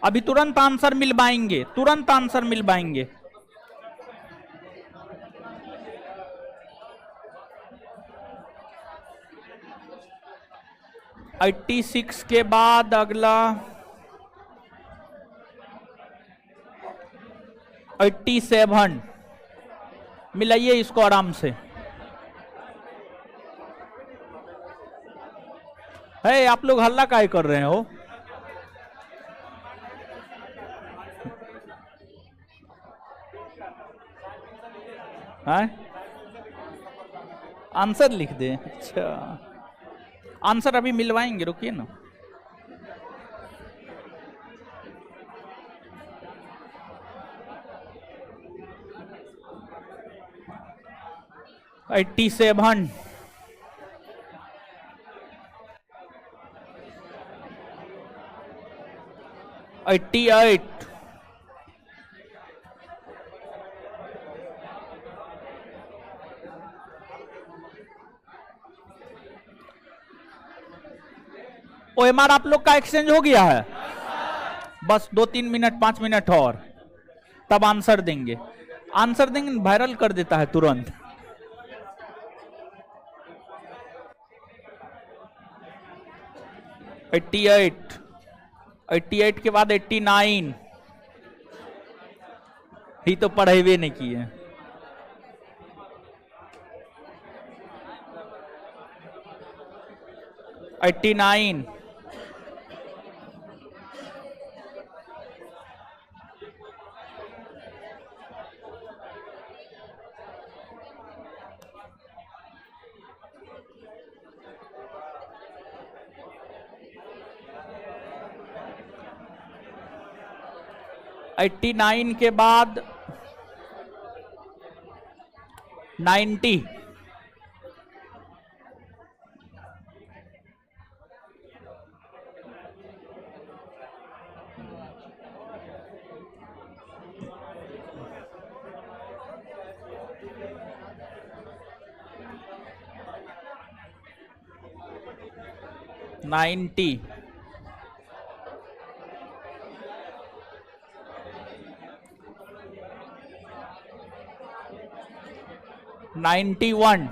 अभी तुरंत आंसर मिलवाएंगे, तुरंत आंसर मिलवाएंगे। एट्टी 86 के बाद अगला 87, मिलाइए इसको आराम से। है आप लोग हल्ला काहे कर रहे हो? है आंसर लिख दे। अच्छा, आंसर अभी मिलवाएंगे, रुकिए ना। एट्टी 87, 88, OMR आप लोग का एक्सचेंज हो गया है। बस 2-3 मिनट 5 मिनट और, तब आंसर देंगे। आंसर देंगे, वायरल कर देता है तुरंत। एट्टी 88 के बाद 89, ही तो पढ़ेबे नहीं किए। 89, 89 के बाद 90, 90 90, 91,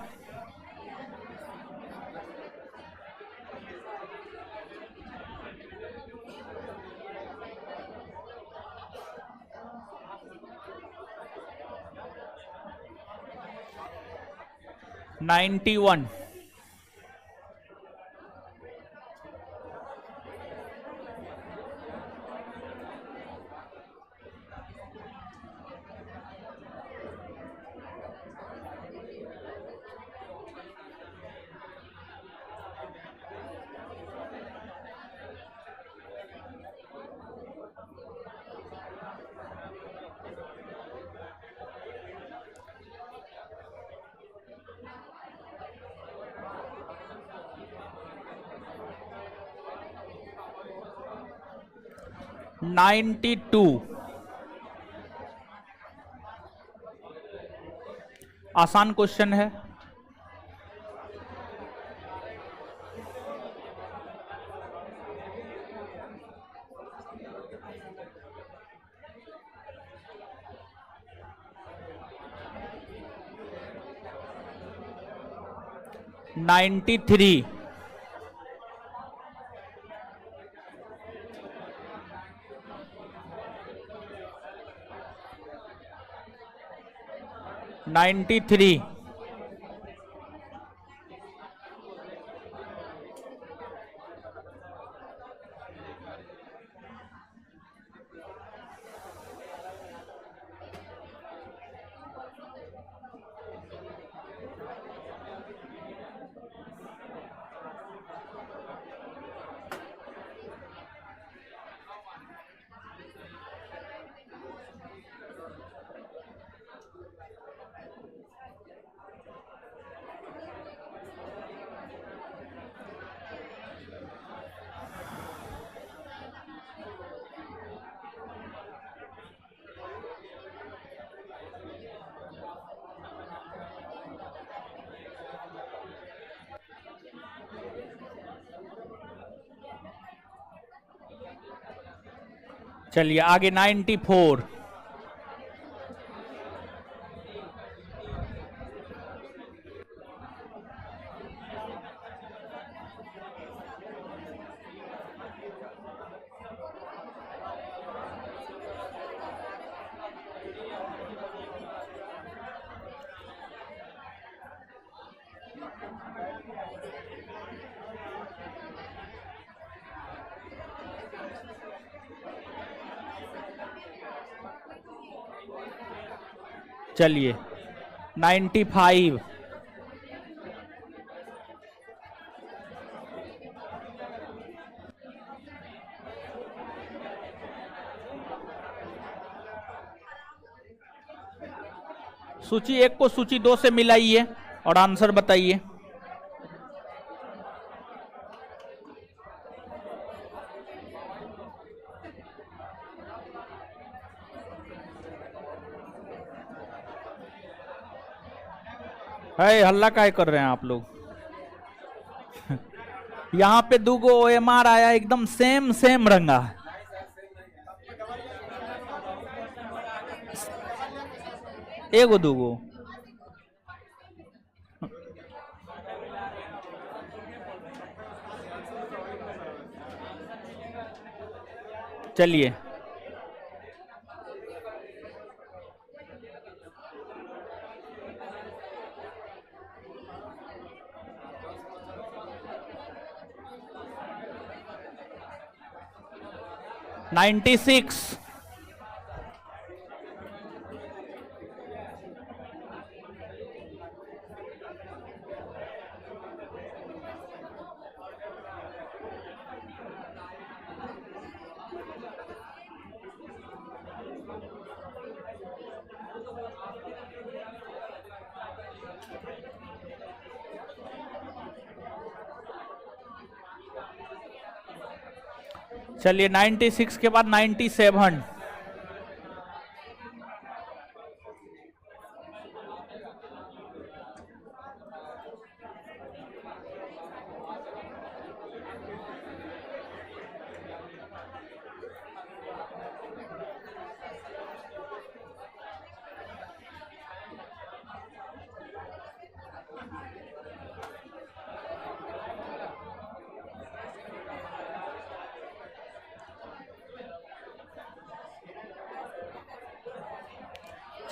91, 92। आसान क्वेश्चन है। नाइन्टी थ्री, 93, चलिए आगे 94, चलिए 95, सूची 1 को सूची 2 से मिलाइए और आंसर बताइए। है हल्ला काय कर रहे हैं आप लोग? यहाँ पे दूगो OMR आया, एकदम सेम सेम रंगा। एगो दूगो चलिए नाइन्टी सिक्स, 96 के बाद 97, 98,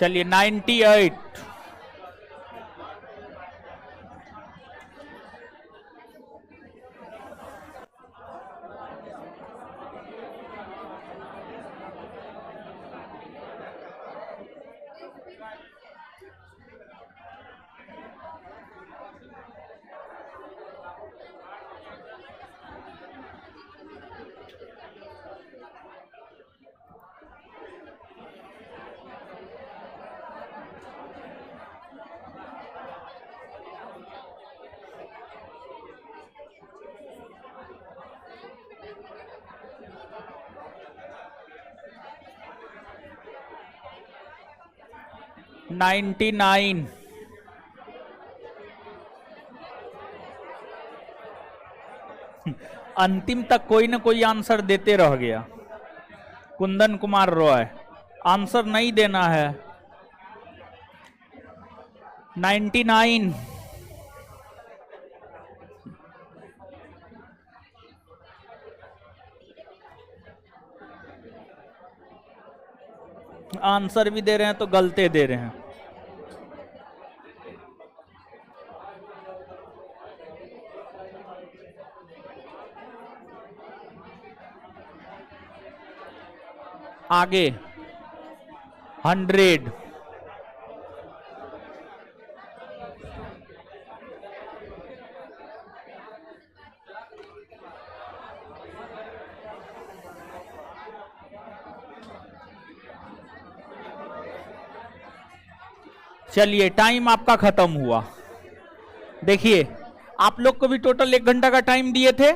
चलिए 98। Ninety nine. अंतिम तक कोई ना कोई आंसर देते रह गया। कुंदन कुमार रॉय, आंसर नहीं देना है। 99। आंसर भी दे रहे हैं तो गलते दे रहे हैं। आगे 100। चलिए टाइम आपका खत्म हुआ। देखिए आप लोग को भी टोटल 1 घंटा का टाइम दिए थे,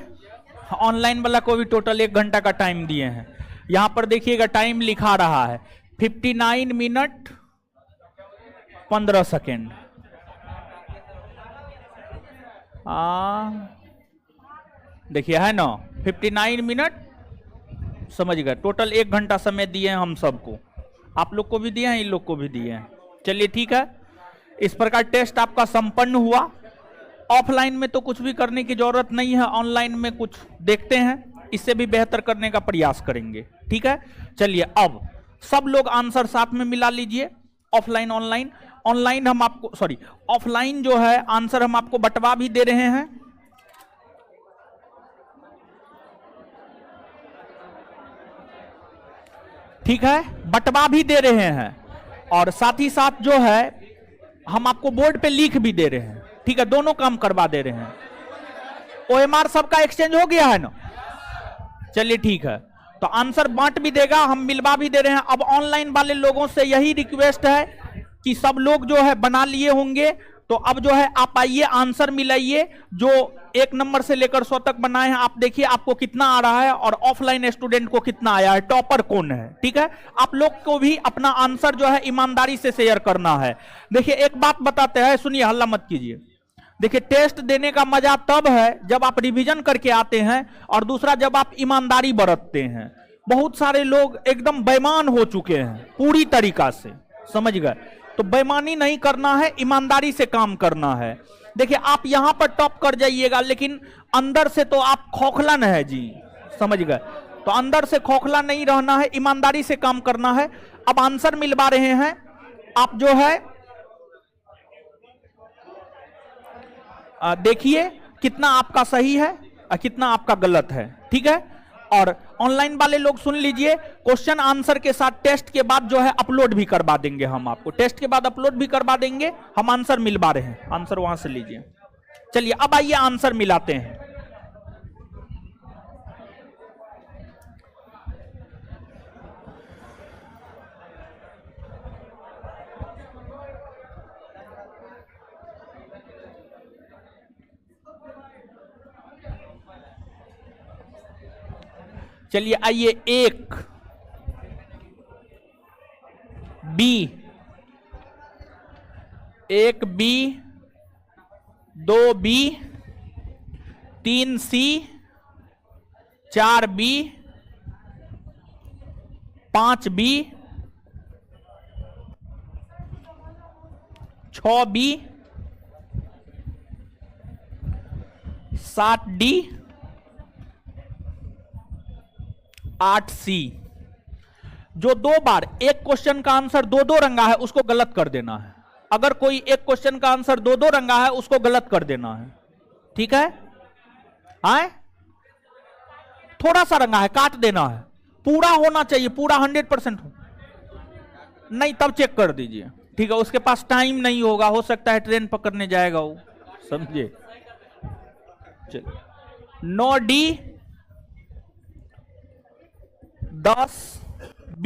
ऑनलाइन वाला को भी टोटल 1 घंटा का टाइम दिए हैं। यहां पर देखिएगा टाइम लिखा रहा है 59 मिनट 15 सेकेंड। देखिए है ना 59 मिनट, समझ गए। टोटल 1 घंटा समय दिए हैं हम सबको, आप लोग को भी दिए हैं, इन लोग को भी दिए हैं। चलिए ठीक है, इस प्रकार टेस्ट आपका संपन्न हुआ। ऑफलाइन में तो कुछ भी करने की जरूरत नहीं है, ऑनलाइन में कुछ देखते हैं, इससे भी बेहतर करने का प्रयास करेंगे। ठीक है, चलिए अब सब लोग आंसर साथ में मिला लीजिए, ऑफलाइन ऑनलाइन। ऑनलाइन हम आपको ऑफलाइन जो है आंसर हम आपको बंटवा भी दे रहे हैं। ठीक है, बंटवा भी दे रहे हैं और साथ ही साथ जो है हम आपको बोर्ड पे लिख भी दे रहे हैं। ठीक है, दोनों काम करवा दे रहे हैं। OMR सबका एक्सचेंज हो गया है ना? चलिए ठीक है, तो आंसर बांट भी देगा, हम मिलवा भी दे रहे हैं। अब ऑनलाइन वाले लोगों से यही रिक्वेस्ट है कि सब लोग जो है बना लिए होंगे, तो अब जो है आप आइए आंसर मिलाइए। जो 1 नंबर से लेकर 100 तक बनाए हैं, आप देखिए आपको कितना आ रहा है और ऑफलाइन स्टूडेंट को कितना आया है, टॉपर कौन है। ठीक है, आप लोग को भी अपना आंसर जो है ईमानदारी से शेयर करना है। देखिए एक बात बताते हैं, सुनिए, हल्ला मत कीजिए। देखिए टेस्ट देने का मजा तब है जब आप रिवीजन करके आते हैं, और दूसरा जब आप ईमानदारी बरतते हैं। बहुत सारे लोग एकदम बेईमान हो चुके हैं पूरी तरीका से, समझ गए? तो बेईमानी नहीं करना है, ईमानदारी से काम करना है। देखिए आप यहां पर टॉप कर जाइएगा, लेकिन अंदर से तो आप खोखला न है जी, समझ गए? तो अंदर से खोखला नहीं रहना है, ईमानदारी से काम करना है। अब आंसर मिलवा रहे हैं, आप जो है देखिए कितना आपका सही है और कितना आपका गलत है। ठीक है, और ऑनलाइन वाले लोग सुन लीजिए, क्वेश्चन आंसर के साथ टेस्ट के बाद जो है अपलोड भी करवा देंगे हम आपको, टेस्ट के बाद अपलोड भी करवा देंगे। हम आंसर मिलवा रहे हैं, आंसर वहां से लीजिए। चलिए अब आइए आंसर मिलाते हैं। चलिए आइए, 1 बी, 1 बी, 2 बी, 3 सी, 4 बी, 5 बी, 6 बी, 7 डी, 8 सी। जो 2 बार एक क्वेश्चन का आंसर 2-2 रंगा है उसको गलत कर देना है। अगर कोई एक क्वेश्चन का आंसर 2-2 रंगा है उसको गलत कर देना है। ठीक है? आए? थोड़ा सा रंगा है काट देना है, पूरा होना चाहिए, पूरा 100% हो नहीं तब चेक कर दीजिए। ठीक है? उसके पास टाइम नहीं होगा, हो सकता है ट्रेन पकड़ने जाएगा वो, समझे? चलिए 9D 10B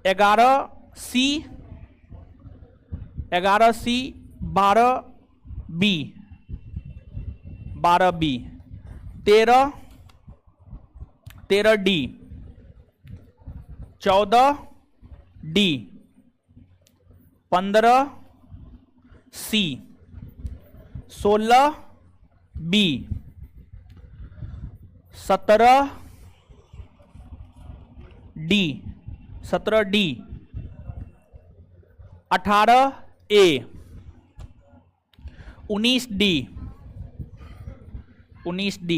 11C 11C 12B 12B 13D 14D 15C 16B 17D 18A 19D 20B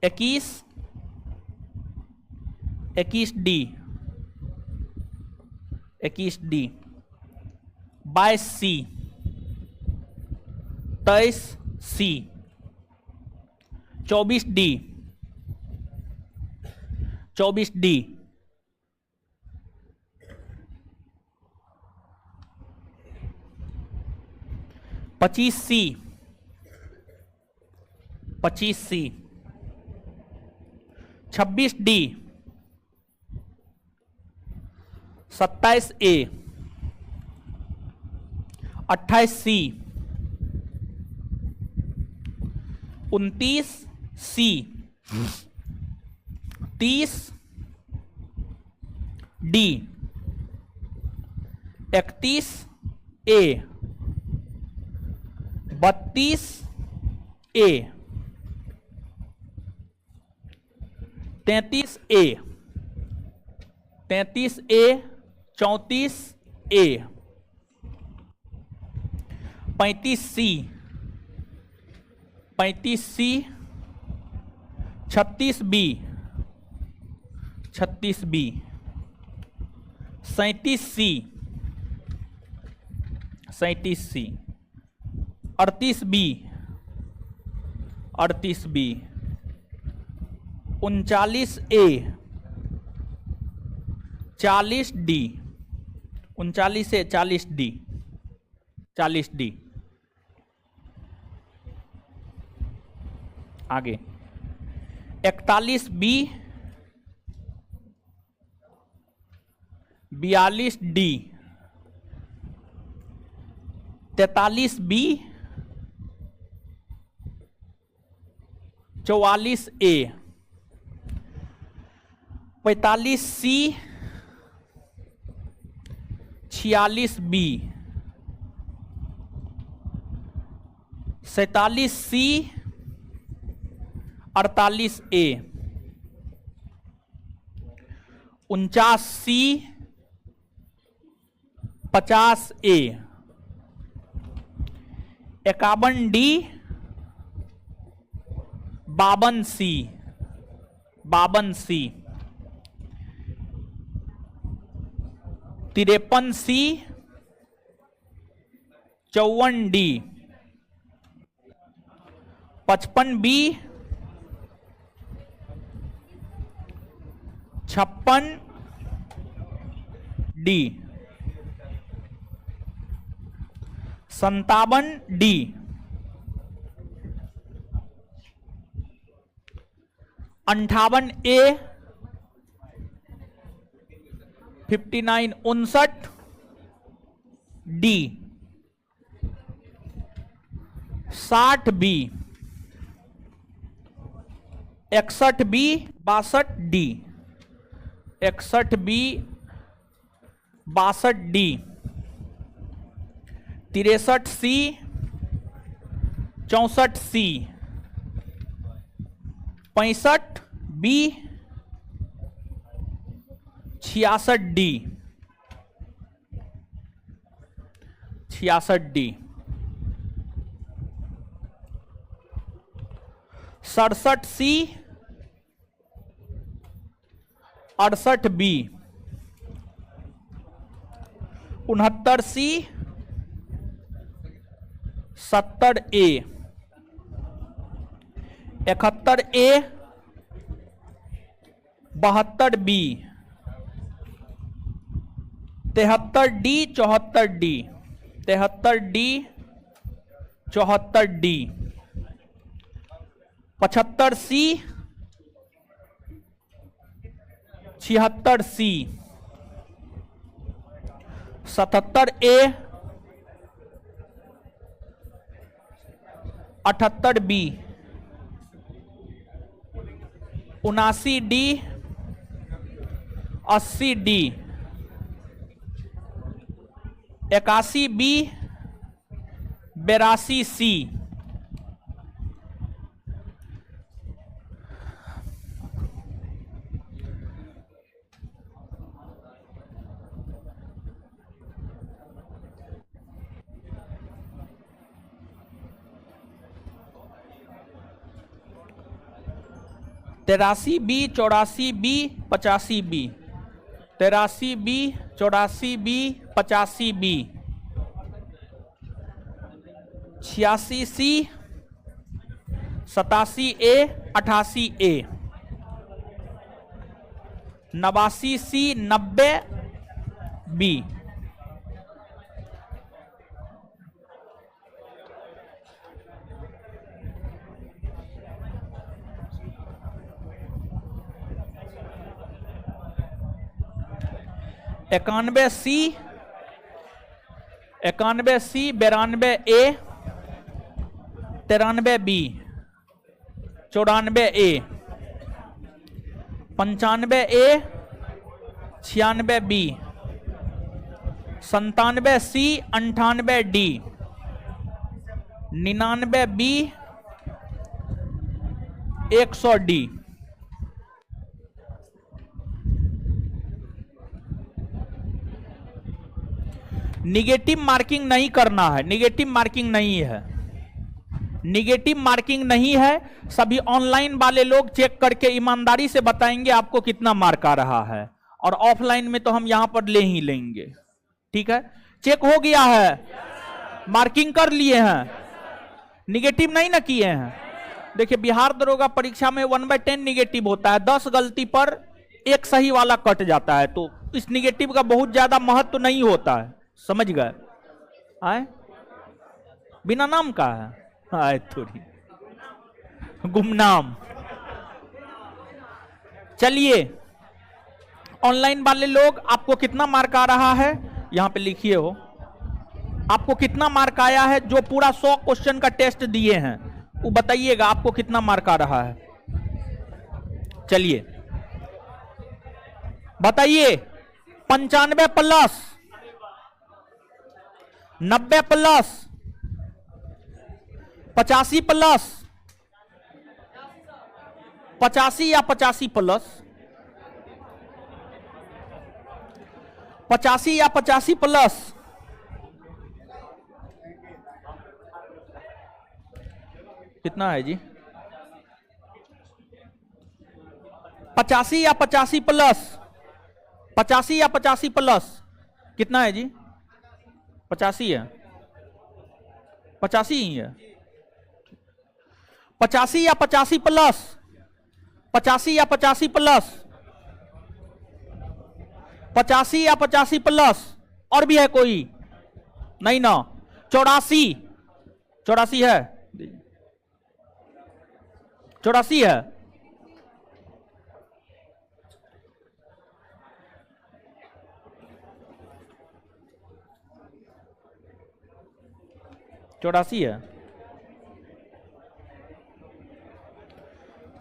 21D 22C 23C 24D 25C 26D 27A 28C 29C 30D 31A 32A 33A 34A 35C 36B 37C 38B 39A 40D 39A 40D आगे 41B 42D 43B 44A 45C 46B 47C 48A 49C 50A 51D 52C 53C 54D 55B 56D 57D 58A 59 59D 60B 61B 62D 61B 62D 63C 64C 65B 66D 66D 67C 68B 69C 70A 71A 72B 73D 74D 73D 74D 75C 76C 77A 78B 79D 80D 81B 82C 83B 84B 85B 83B 84B 85B 86C 87A 88A 89C 90B 91C 92A 93B 94A 95A 96B 97C 98D 99B 100D negative marking नहीं करना है, निगेटिव मार्किंग नहीं है, निगेटिव मार्किंग नहीं है। सभी ऑनलाइन वाले लोग चेक करके ईमानदारी से बताएंगे आपको कितना मार्क आ रहा है, और ऑफलाइन में तो हम यहां पर ले ही लेंगे। ठीक है, चेक हो गया है, मार्किंग कर लिए हैं, निगेटिव नहीं ना किए हैं। देखिए बिहार दरोगा परीक्षा में 1/10 निगेटिव होता है, 10 गलती पर एक सही वाला कट जाता है, तो इस निगेटिव का बहुत ज्यादा महत्व तो नहीं होता है, समझ गए? आए बिना नाम का है, आए थोड़ी गुमनाम। चलिए ऑनलाइन वाले लोग, आपको कितना मार्क आ रहा है यहां पे लिखिए हो, आपको कितना मार्क आया है जो पूरा 100 क्वेश्चन का टेस्ट दिए हैं, वो बताइएगा आपको कितना मार्क आ रहा है। चलिए बताइए, 95 प्लस 90 प्लस 85 प्लस 85 या 85 प्लस 85 या 85 प्लस कितना है जी? 85 या 85 प्लस 85 या 85 प्लस कितना है जी? 85 है, 85 ही है। 85 या 85 प्लस 85 या 85 प्लस 85 या 85 प्लस और भी है कोई? नहीं ना। 84 84 है, 84 है। चौरासी है।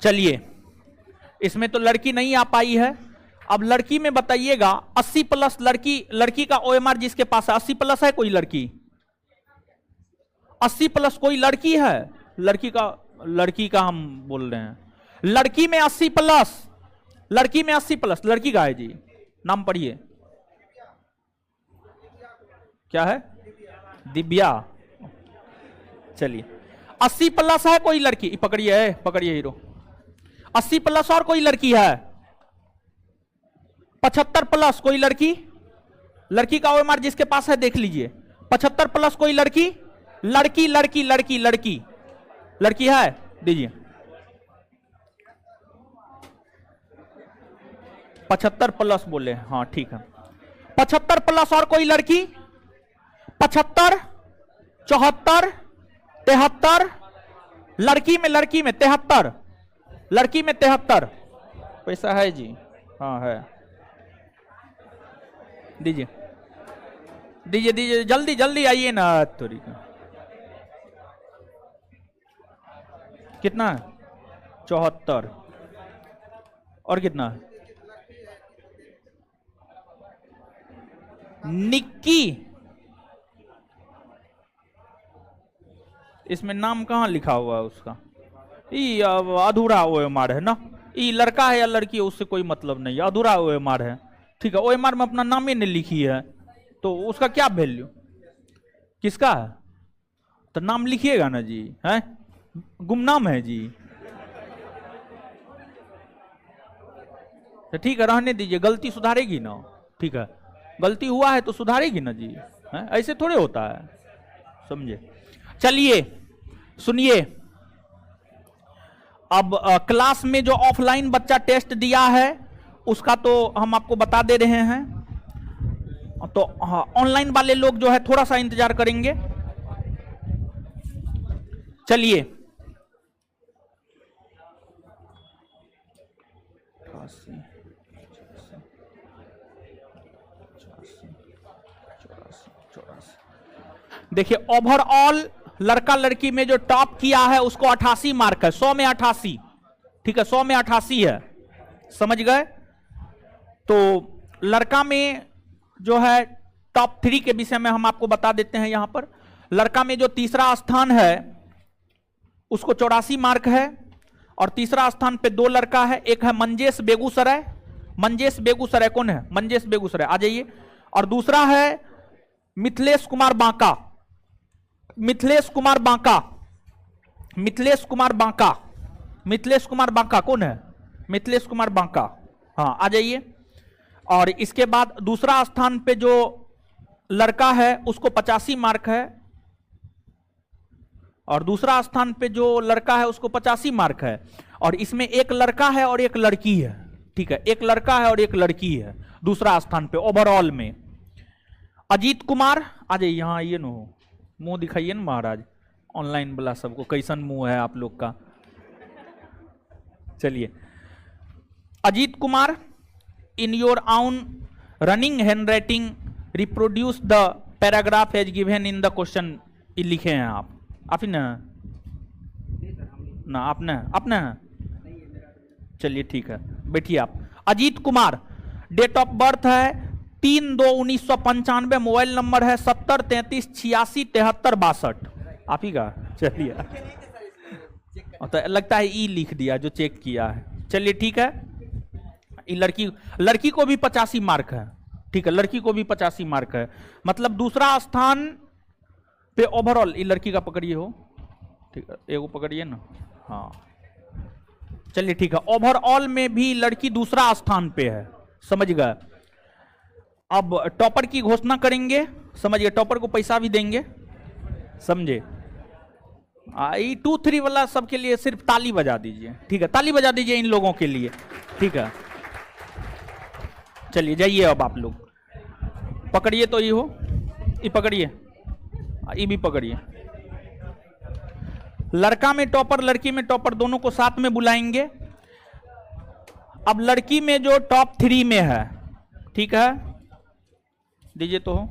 चलिए इसमें तो लड़की नहीं आ पाई है, अब लड़की में बताइएगा 80 प्लस लड़की का ओएमआर जिसके पास है 80 प्लस है कोई लड़की? 80 प्लस कोई लड़की है? लड़की का हम बोल रहे हैं, लड़की में 80 प्लस, लड़की में 80 प्लस, लड़की का है जी, नाम पढ़िए। क्या है? दिव्या। चलिए 80 प्लस है कोई लड़की, पकड़िए पकड़िए हीरो, 80 प्लस और कोई लड़की है, 75 प्लस कोई लड़की, लड़की का ओएमआर जिसके पास है देख लीजिए, 75 प्लस कोई लड़की, लड़की लड़की लड़की लड़की लड़की है, दीजिए 75 प्लस बोले, हाँ ठीक है, 75 प्लस और कोई लड़की, 75, 74, 73, लड़की में 73, लड़की में 73, पैसा है जी, हाँ है, दीजिए दीजिए दीजिए, जल्दी जल्दी आइए ना, थोड़ी कितना है, 74, और कितना है, निक्की, इसमें नाम कहां लिखा हुआ है उसका, ये अधूरा ओएमआर है ना, ये लड़का है या लड़की है उससे कोई मतलब नहीं है, अधूरा ओएमआर है, ठीक है, ओएमआर में अपना नाम ही नहीं लिखी है तो उसका क्या वैल्यू, किसका है, तो नाम लिखिएगा ना जी, है गुमनाम है जी, तो ठीक है रहने दीजिए, गलती सुधारेगी ना, ठीक है, गलती हुआ है तो सुधारेगी ना जी, है? ऐसे थोड़े होता है, समझे। चलिए सुनिए, अब क्लास में जो ऑफलाइन बच्चा टेस्ट दिया है उसका तो हम आपको बता दे रहे हैं, तो हाँ ऑनलाइन वाले लोग जो है थोड़ा सा इंतजार करेंगे। चलिए देखिए ओवरऑल लड़का लड़की में जो टॉप किया है उसको 88 मार्क है, 100 में 88, ठीक है 100 में 88 है, समझ गए। तो लड़का में जो है टॉप 3 के विषय में हम आपको बता देते हैं। यहां पर लड़का में जो तीसरा स्थान है उसको 84 मार्क है, और तीसरा स्थान पे 2 लड़का है, एक है मंजेश बेगूसराय, मंजेश बेगूसराय कौन है, मंजेश बेगूसराय आ जाइए, और दूसरा है मिथिलेश कुमार बांका, मिथिलेश कुमार बांका, मिथिलेश कुमार बांका, मिथिलेश कुमार बांका कौन है, मिथिलेश कुमार बांका, हाँ आ जाइए। और इसके बाद दूसरा स्थान पे जो लड़का है उसको 85 मार्क है, और दूसरा स्थान पे जो लड़का है उसको 85 मार्क है, और इसमें एक लड़का है और एक लड़की है, ठीक है एक लड़का है और एक लड़की है दूसरा स्थान पे ओवरऑल में। अजीत कुमार आ जाइए, यहाँ आइए ना, मुंह दिखाइए ना महाराज, ऑनलाइन वाला सबको कैसन मुंह है आप लोग का। चलिए Ajit Kumar, in your own running handwriting reproduce the paragraph as given in the question, लिखे हैं आप ही ना आपने अपने चलिए ठीक है बैठिए आप। Ajit Kumar, date of birth है 3/2/1995, मोबाइल नंबर है 7033867362, आप ही का, चलिए तो लगता है ई लिख दिया जो चेक किया है, चलिए ठीक है। लड़की को भी 85 मार्क है, ठीक है लड़की को भी 85 मार्क है, मतलब दूसरा स्थान पे ओवरऑल, ये लड़की का पकड़िए हो, ठीक है एगो पकड़िए ना, हाँ चलिए ठीक है, ओवरऑल में भी लड़की दूसरा स्थान पे है, समझ गए। अब टॉपर की घोषणा करेंगे, समझिए टॉपर को पैसा भी देंगे, समझे। 2-3 वाला सबके लिए सिर्फ ताली बजा दीजिए, ठीक है ताली बजा दीजिए इन लोगों के लिए, ठीक है। चलिए जाइए अब आप लोग, पकड़िए तो ये हो, ये पकड़िए, ये भी पकड़िए। लड़का में टॉपर लड़की में टॉपर दोनों को साथ में बुलाएंगे। अब लड़की में जो टॉप 3 में है, ठीक है दीजिए तो हो,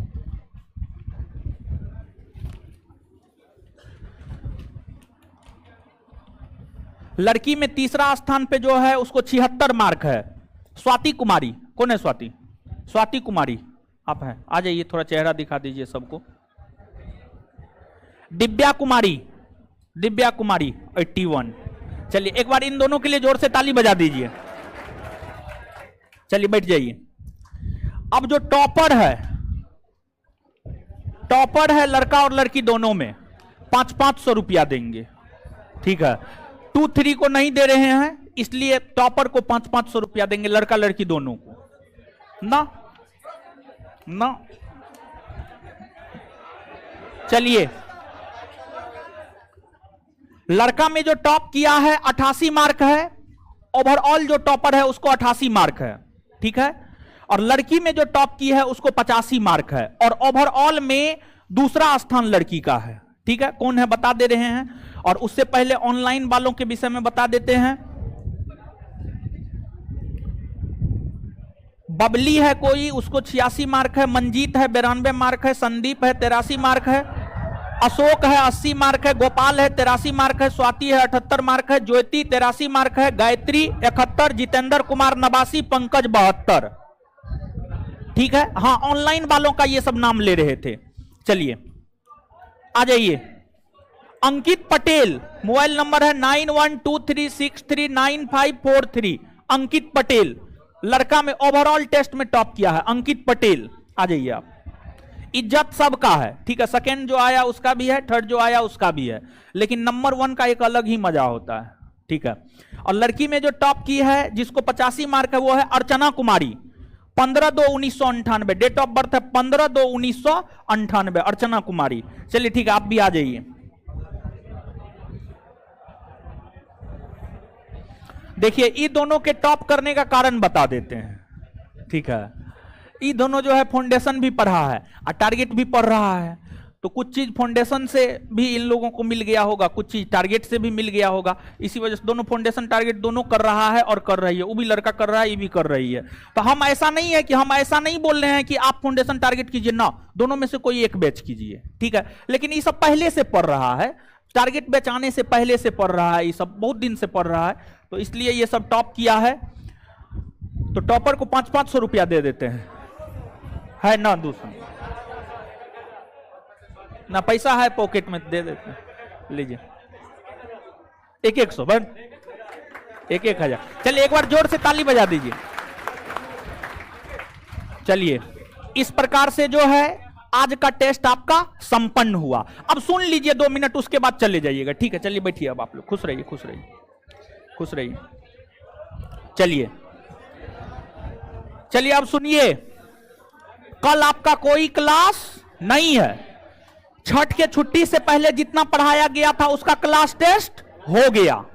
लड़की में तीसरा स्थान पे जो है उसको 76 मार्क है, स्वाति कुमारी, कौन है स्वाति, स्वाति कुमारी आप हैं, आ जाइए थोड़ा चेहरा दिखा दीजिए सबको। दिव्या कुमारी, दिव्या कुमारी 81, चलिए एक बार इन दोनों के लिए जोर से ताली बजा दीजिए। चलिए बैठ जाइए। अब जो टॉपर है लड़का और लड़की दोनों में 500-500 रुपया देंगे, ठीक है, 2-3 को नहीं दे रहे हैं, इसलिए टॉपर को 500-500 रुपया देंगे, लड़का लड़की दोनों को। ना ना चलिए, लड़का में जो टॉप किया है 88 मार्क है, ओवरऑल जो टॉपर है उसको 88 मार्क है, ठीक है। और लड़की में जो टॉप की है उसको 85 मार्क है, और ओवरऑल में दूसरा स्थान लड़की का है, ठीक है। कौन है बता दे रहे हैं। और उससे पहले ऑनलाइन वालों के विषय में बता देते हैं। बबली है कोई, उसको 86 मार्क है, मंजीत है 92 मार्क है, संदीप है 83 मार्क है, अशोक है 80 मार्क है, गोपाल है 83 मार्क है, स्वाति है 78 मार्क है, ज्योति 83 मार्क है, गायत्री 71, जितेंद्र कुमार 89, पंकज 72, ठीक है। हाँ, ऑनलाइन वालों का ये सब नाम ले रहे थे। चलिए आ जाइए। अंकित पटेल, मोबाइल नंबर है 9123639543। अंकित पटेल लड़का में ओवरऑल टेस्ट में टॉप किया है, अंकित पटेल। आ जाइए आप। इज्जत सबका है, ठीक है, सेकंड जो आया उसका भी है, थर्ड जो आया उसका भी है, लेकिन नंबर 1 का एक अलग ही मजा होता है, ठीक है। और लड़की में जो टॉप की है जिसको 85 मार्क है वो है Archana Kumari, 15/2/1998, date of birth है 15/2/1998, अर्चना कुमारी। चलिए ठीक है, आप भी आ जाइए। देखिए, ये दोनों के टॉप करने का कारण बता देते हैं, ठीक है। ये दोनों जो है फाउंडेशन भी पढ़ा है और टारगेट भी पढ़ रहा है, तो कुछ चीज फाउंडेशन से भी इन लोगों को मिल गया होगा, कुछ चीज टारगेट से भी मिल गया होगा। इसी वजह से दोनों फाउंडेशन टारगेट दोनों कर रहा है और कर रही है, वो भी लड़का कर रहा है, ये भी कर रही है। तो हम ऐसा नहीं है कि हम ऐसा नहीं बोल रहे हैं कि आप फाउंडेशन टारगेट कीजिए ना, दोनों में से कोई एक बैच कीजिए, ठीक है। लेकिन ये सब पहले से पढ़ रहा है, टारगेट बैच आने से पहले से पढ़ रहा है, ये सब बहुत दिन से पढ़ रहा है, तो इसलिए ये सब टॉप किया है। तो टॉपर को 500-500 रुपया दे देते हैं, है ना, दूसरा ना पैसा है पॉकेट में, दे देते हैं, लीजिए 1-100 बन 1-1000। चलिए एक बार जोर से ताली बजा दीजिए। चलिए, इस प्रकार से जो है आज का टेस्ट आपका संपन्न हुआ। अब सुन लीजिए 2 मिनट, उसके बाद चले जाइएगा, ठीक है। चलिए बैठिए, अब आप लोग खुश रहिए, खुश रहिए, खुश रहिए। चलिए चलिए, अब सुनिए, कल आपका कोई क्लास नहीं है। छठ के छुट्टी से पहले जितना पढ़ाया गया था उसका क्लास टेस्ट हो गया।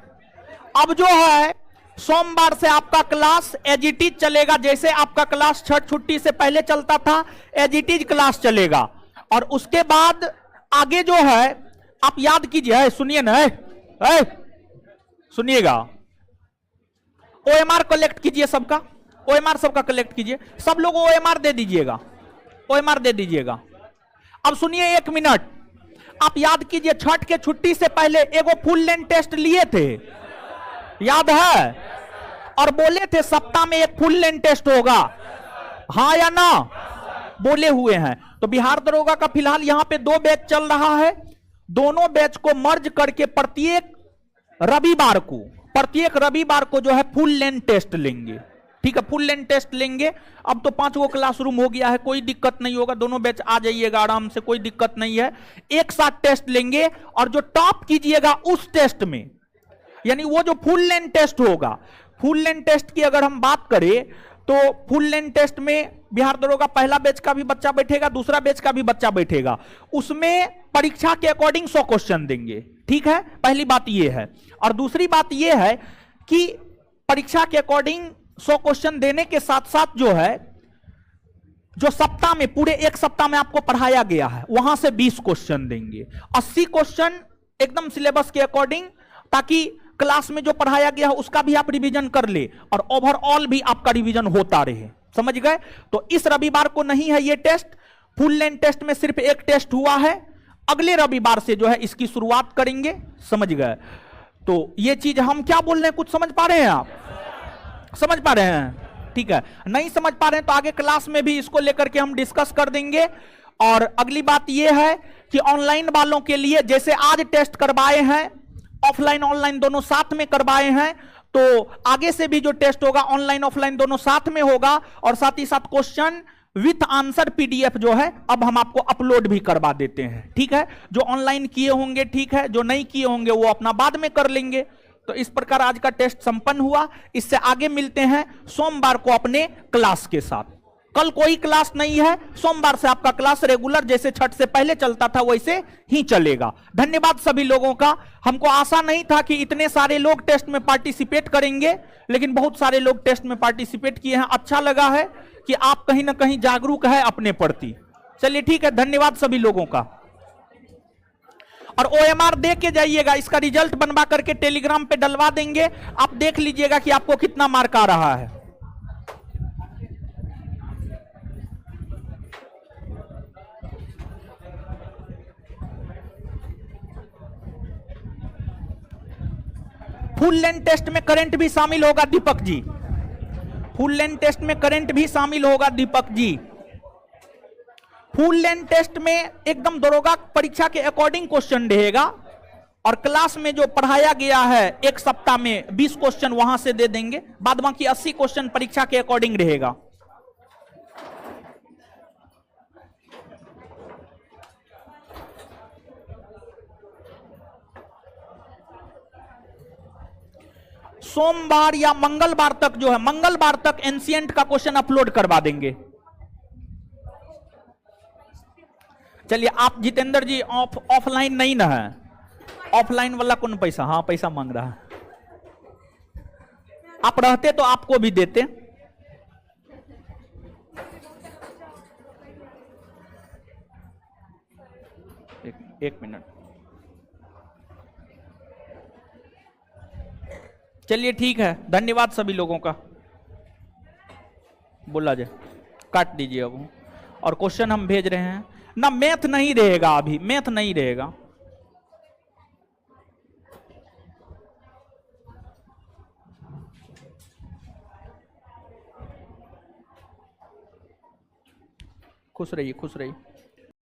अब जो है सोमवार से आपका क्लास एज इट इज चलेगा, जैसे आपका क्लास छठ छुट्टी से पहले चलता था, एज इट इज क्लास चलेगा। और उसके बाद आगे जो है आप याद कीजिए, सुनिए ना, सुनिएगा, ओएमआर कलेक्ट कीजिए सबका, ओएमआर सबका कलेक्ट कीजिए, सब लोग ओएमआर दे दीजिएगा, ओएमआर दे दीजिएगा। अब सुनिए 1 मिनट, आप याद कीजिए, छठ के छुट्टी से पहले एगो फुल लेंथ टेस्ट लिए थे, याद है, और बोले थे सप्ताह में एक फुल लेंथ टेस्ट होगा, हाँ या ना, बोले हुए हैं। तो बिहार दरोगा का फिलहाल यहां पे 2 बैच चल रहा है, दोनों बैच को मर्ज करके प्रत्येक रविवार को जो है फुल लेंथ टेस्ट लेंगे, ठीक है, फुल लेंथ टेस्ट लेंगे। अब तो 5 क्लासरूम हो गया है, कोई दिक्कत नहीं होगा, दोनों बैच आ जाइएगा आराम से, कोई दिक्कत नहीं है। एक साथ टेस्ट लेंगे और जो टॉप कीजिएगा उस टेस्ट में, यानी वो जो फुल लेंथ टेस्ट होगा, फुल लेंथ टेस्ट की अगर हम बात करें तो फुल लेंथ टेस्ट में बिहार दरोगा पहला बैच का भी बच्चा बैठेगा, दूसरा बैच का भी बच्चा बैठेगा, उसमें परीक्षा के अकॉर्डिंग 100 क्वेश्चन देंगे, ठीक है, पहली बात यह है। और दूसरी बात यह है कि परीक्षा के अकॉर्डिंग 100 क्वेश्चन देने के साथ साथ जो है, जो सप्ताह में, पूरे एक सप्ताह में आपको पढ़ाया गया है, वहां से 20 क्वेश्चन देंगे, 80 क्वेश्चन एकदम सिलेबस के अकॉर्डिंग, ताकि क्लास में जो पढ़ाया गया है उसका भी आप रिवीजन कर ले और ओवरऑल भी आपका रिवीजन होता रहे, समझ गए। तो इस रविवार को नहीं है ये टेस्ट, फुल लेंथ टेस्ट में सिर्फ एक टेस्ट हुआ है, अगले रविवार से जो है इसकी शुरुआत करेंगे, समझ गए। तो ये चीज हम क्या बोल रहे हैं, कुछ समझ पा रहे हैं आप, समझ पा रहे हैं, ठीक है। नहीं समझ पा रहे हैं तो आगे क्लास में भी इसको लेकर के हम डिस्कस कर देंगे। और अगली बात यह है कि ऑनलाइन वालों के लिए, जैसे आज टेस्ट करवाए हैं, ऑफलाइन ऑनलाइन दोनों साथ में करवाए हैं, तो आगे से भी जो टेस्ट होगा ऑनलाइन ऑफलाइन दोनों साथ में होगा, और साथ ही साथ क्वेश्चन विथ आंसर पीडीएफ जो है अब हम आपको अपलोड भी करवा देते हैं। ठीक है, जो ऑनलाइन किए होंगे ठीक है, जो नहीं किए होंगे वो अपना बाद में कर लेंगे। तो इस प्रकार आज का टेस्ट संपन्न हुआ। इससे आगे मिलते हैं सोमवार को अपने क्लास के साथ। कल कोई क्लास नहीं है, सोमवार से आपका क्लास रेगुलर जैसे छठ से पहले चलता था वैसे ही चलेगा। धन्यवाद सभी लोगों का। हमको आशा नहीं था कि इतने सारे लोग टेस्ट में पार्टिसिपेट करेंगे, लेकिन बहुत सारे लोग टेस्ट में पार्टिसिपेट किए हैं। अच्छा लगा है कि आप कहीं ना कहीं जागरूक है अपने प्रति। चलिए ठीक है, धन्यवाद सभी लोगों का। और ओएमआर दे के जाइएगा, इसका रिजल्ट बनवा करके टेलीग्राम पे डलवा देंगे, आप देख लीजिएगा कि आपको कितना मार्क आ रहा है। फुल लेंथ टेस्ट में करंट भी शामिल होगा Deepak ji, full length test में करंट भी शामिल होगा Deepak ji. Full length test में एकदम दरोगा परीक्षा के अकॉर्डिंग क्वेश्चन रहेगा, और क्लास में जो पढ़ाया गया है एक सप्ताह में 20 क्वेश्चन वहां से दे देंगे, बाद बाकी 80 क्वेश्चन परीक्षा के अकॉर्डिंग रहेगा। सोमवार या मंगलवार तक जो है, मंगलवार तक एंशिएंट का क्वेश्चन अपलोड करवा देंगे। चलिए आप जितेंद्र जी ऑफलाइन नहीं ना है, ऑफलाइन वाला कौन पैसा, हाँ पैसा मांग रहा है। आप रहते तो आपको भी देते। एक मिनट, चलिए ठीक है, धन्यवाद सभी लोगों का। बोला जाए काट दीजिए अब, और क्वेश्चन हम भेज रहे हैं ना। मैथ नहीं रहेगा, अभी मैथ नहीं रहेगा। खुश रहिए, खुश रहिए।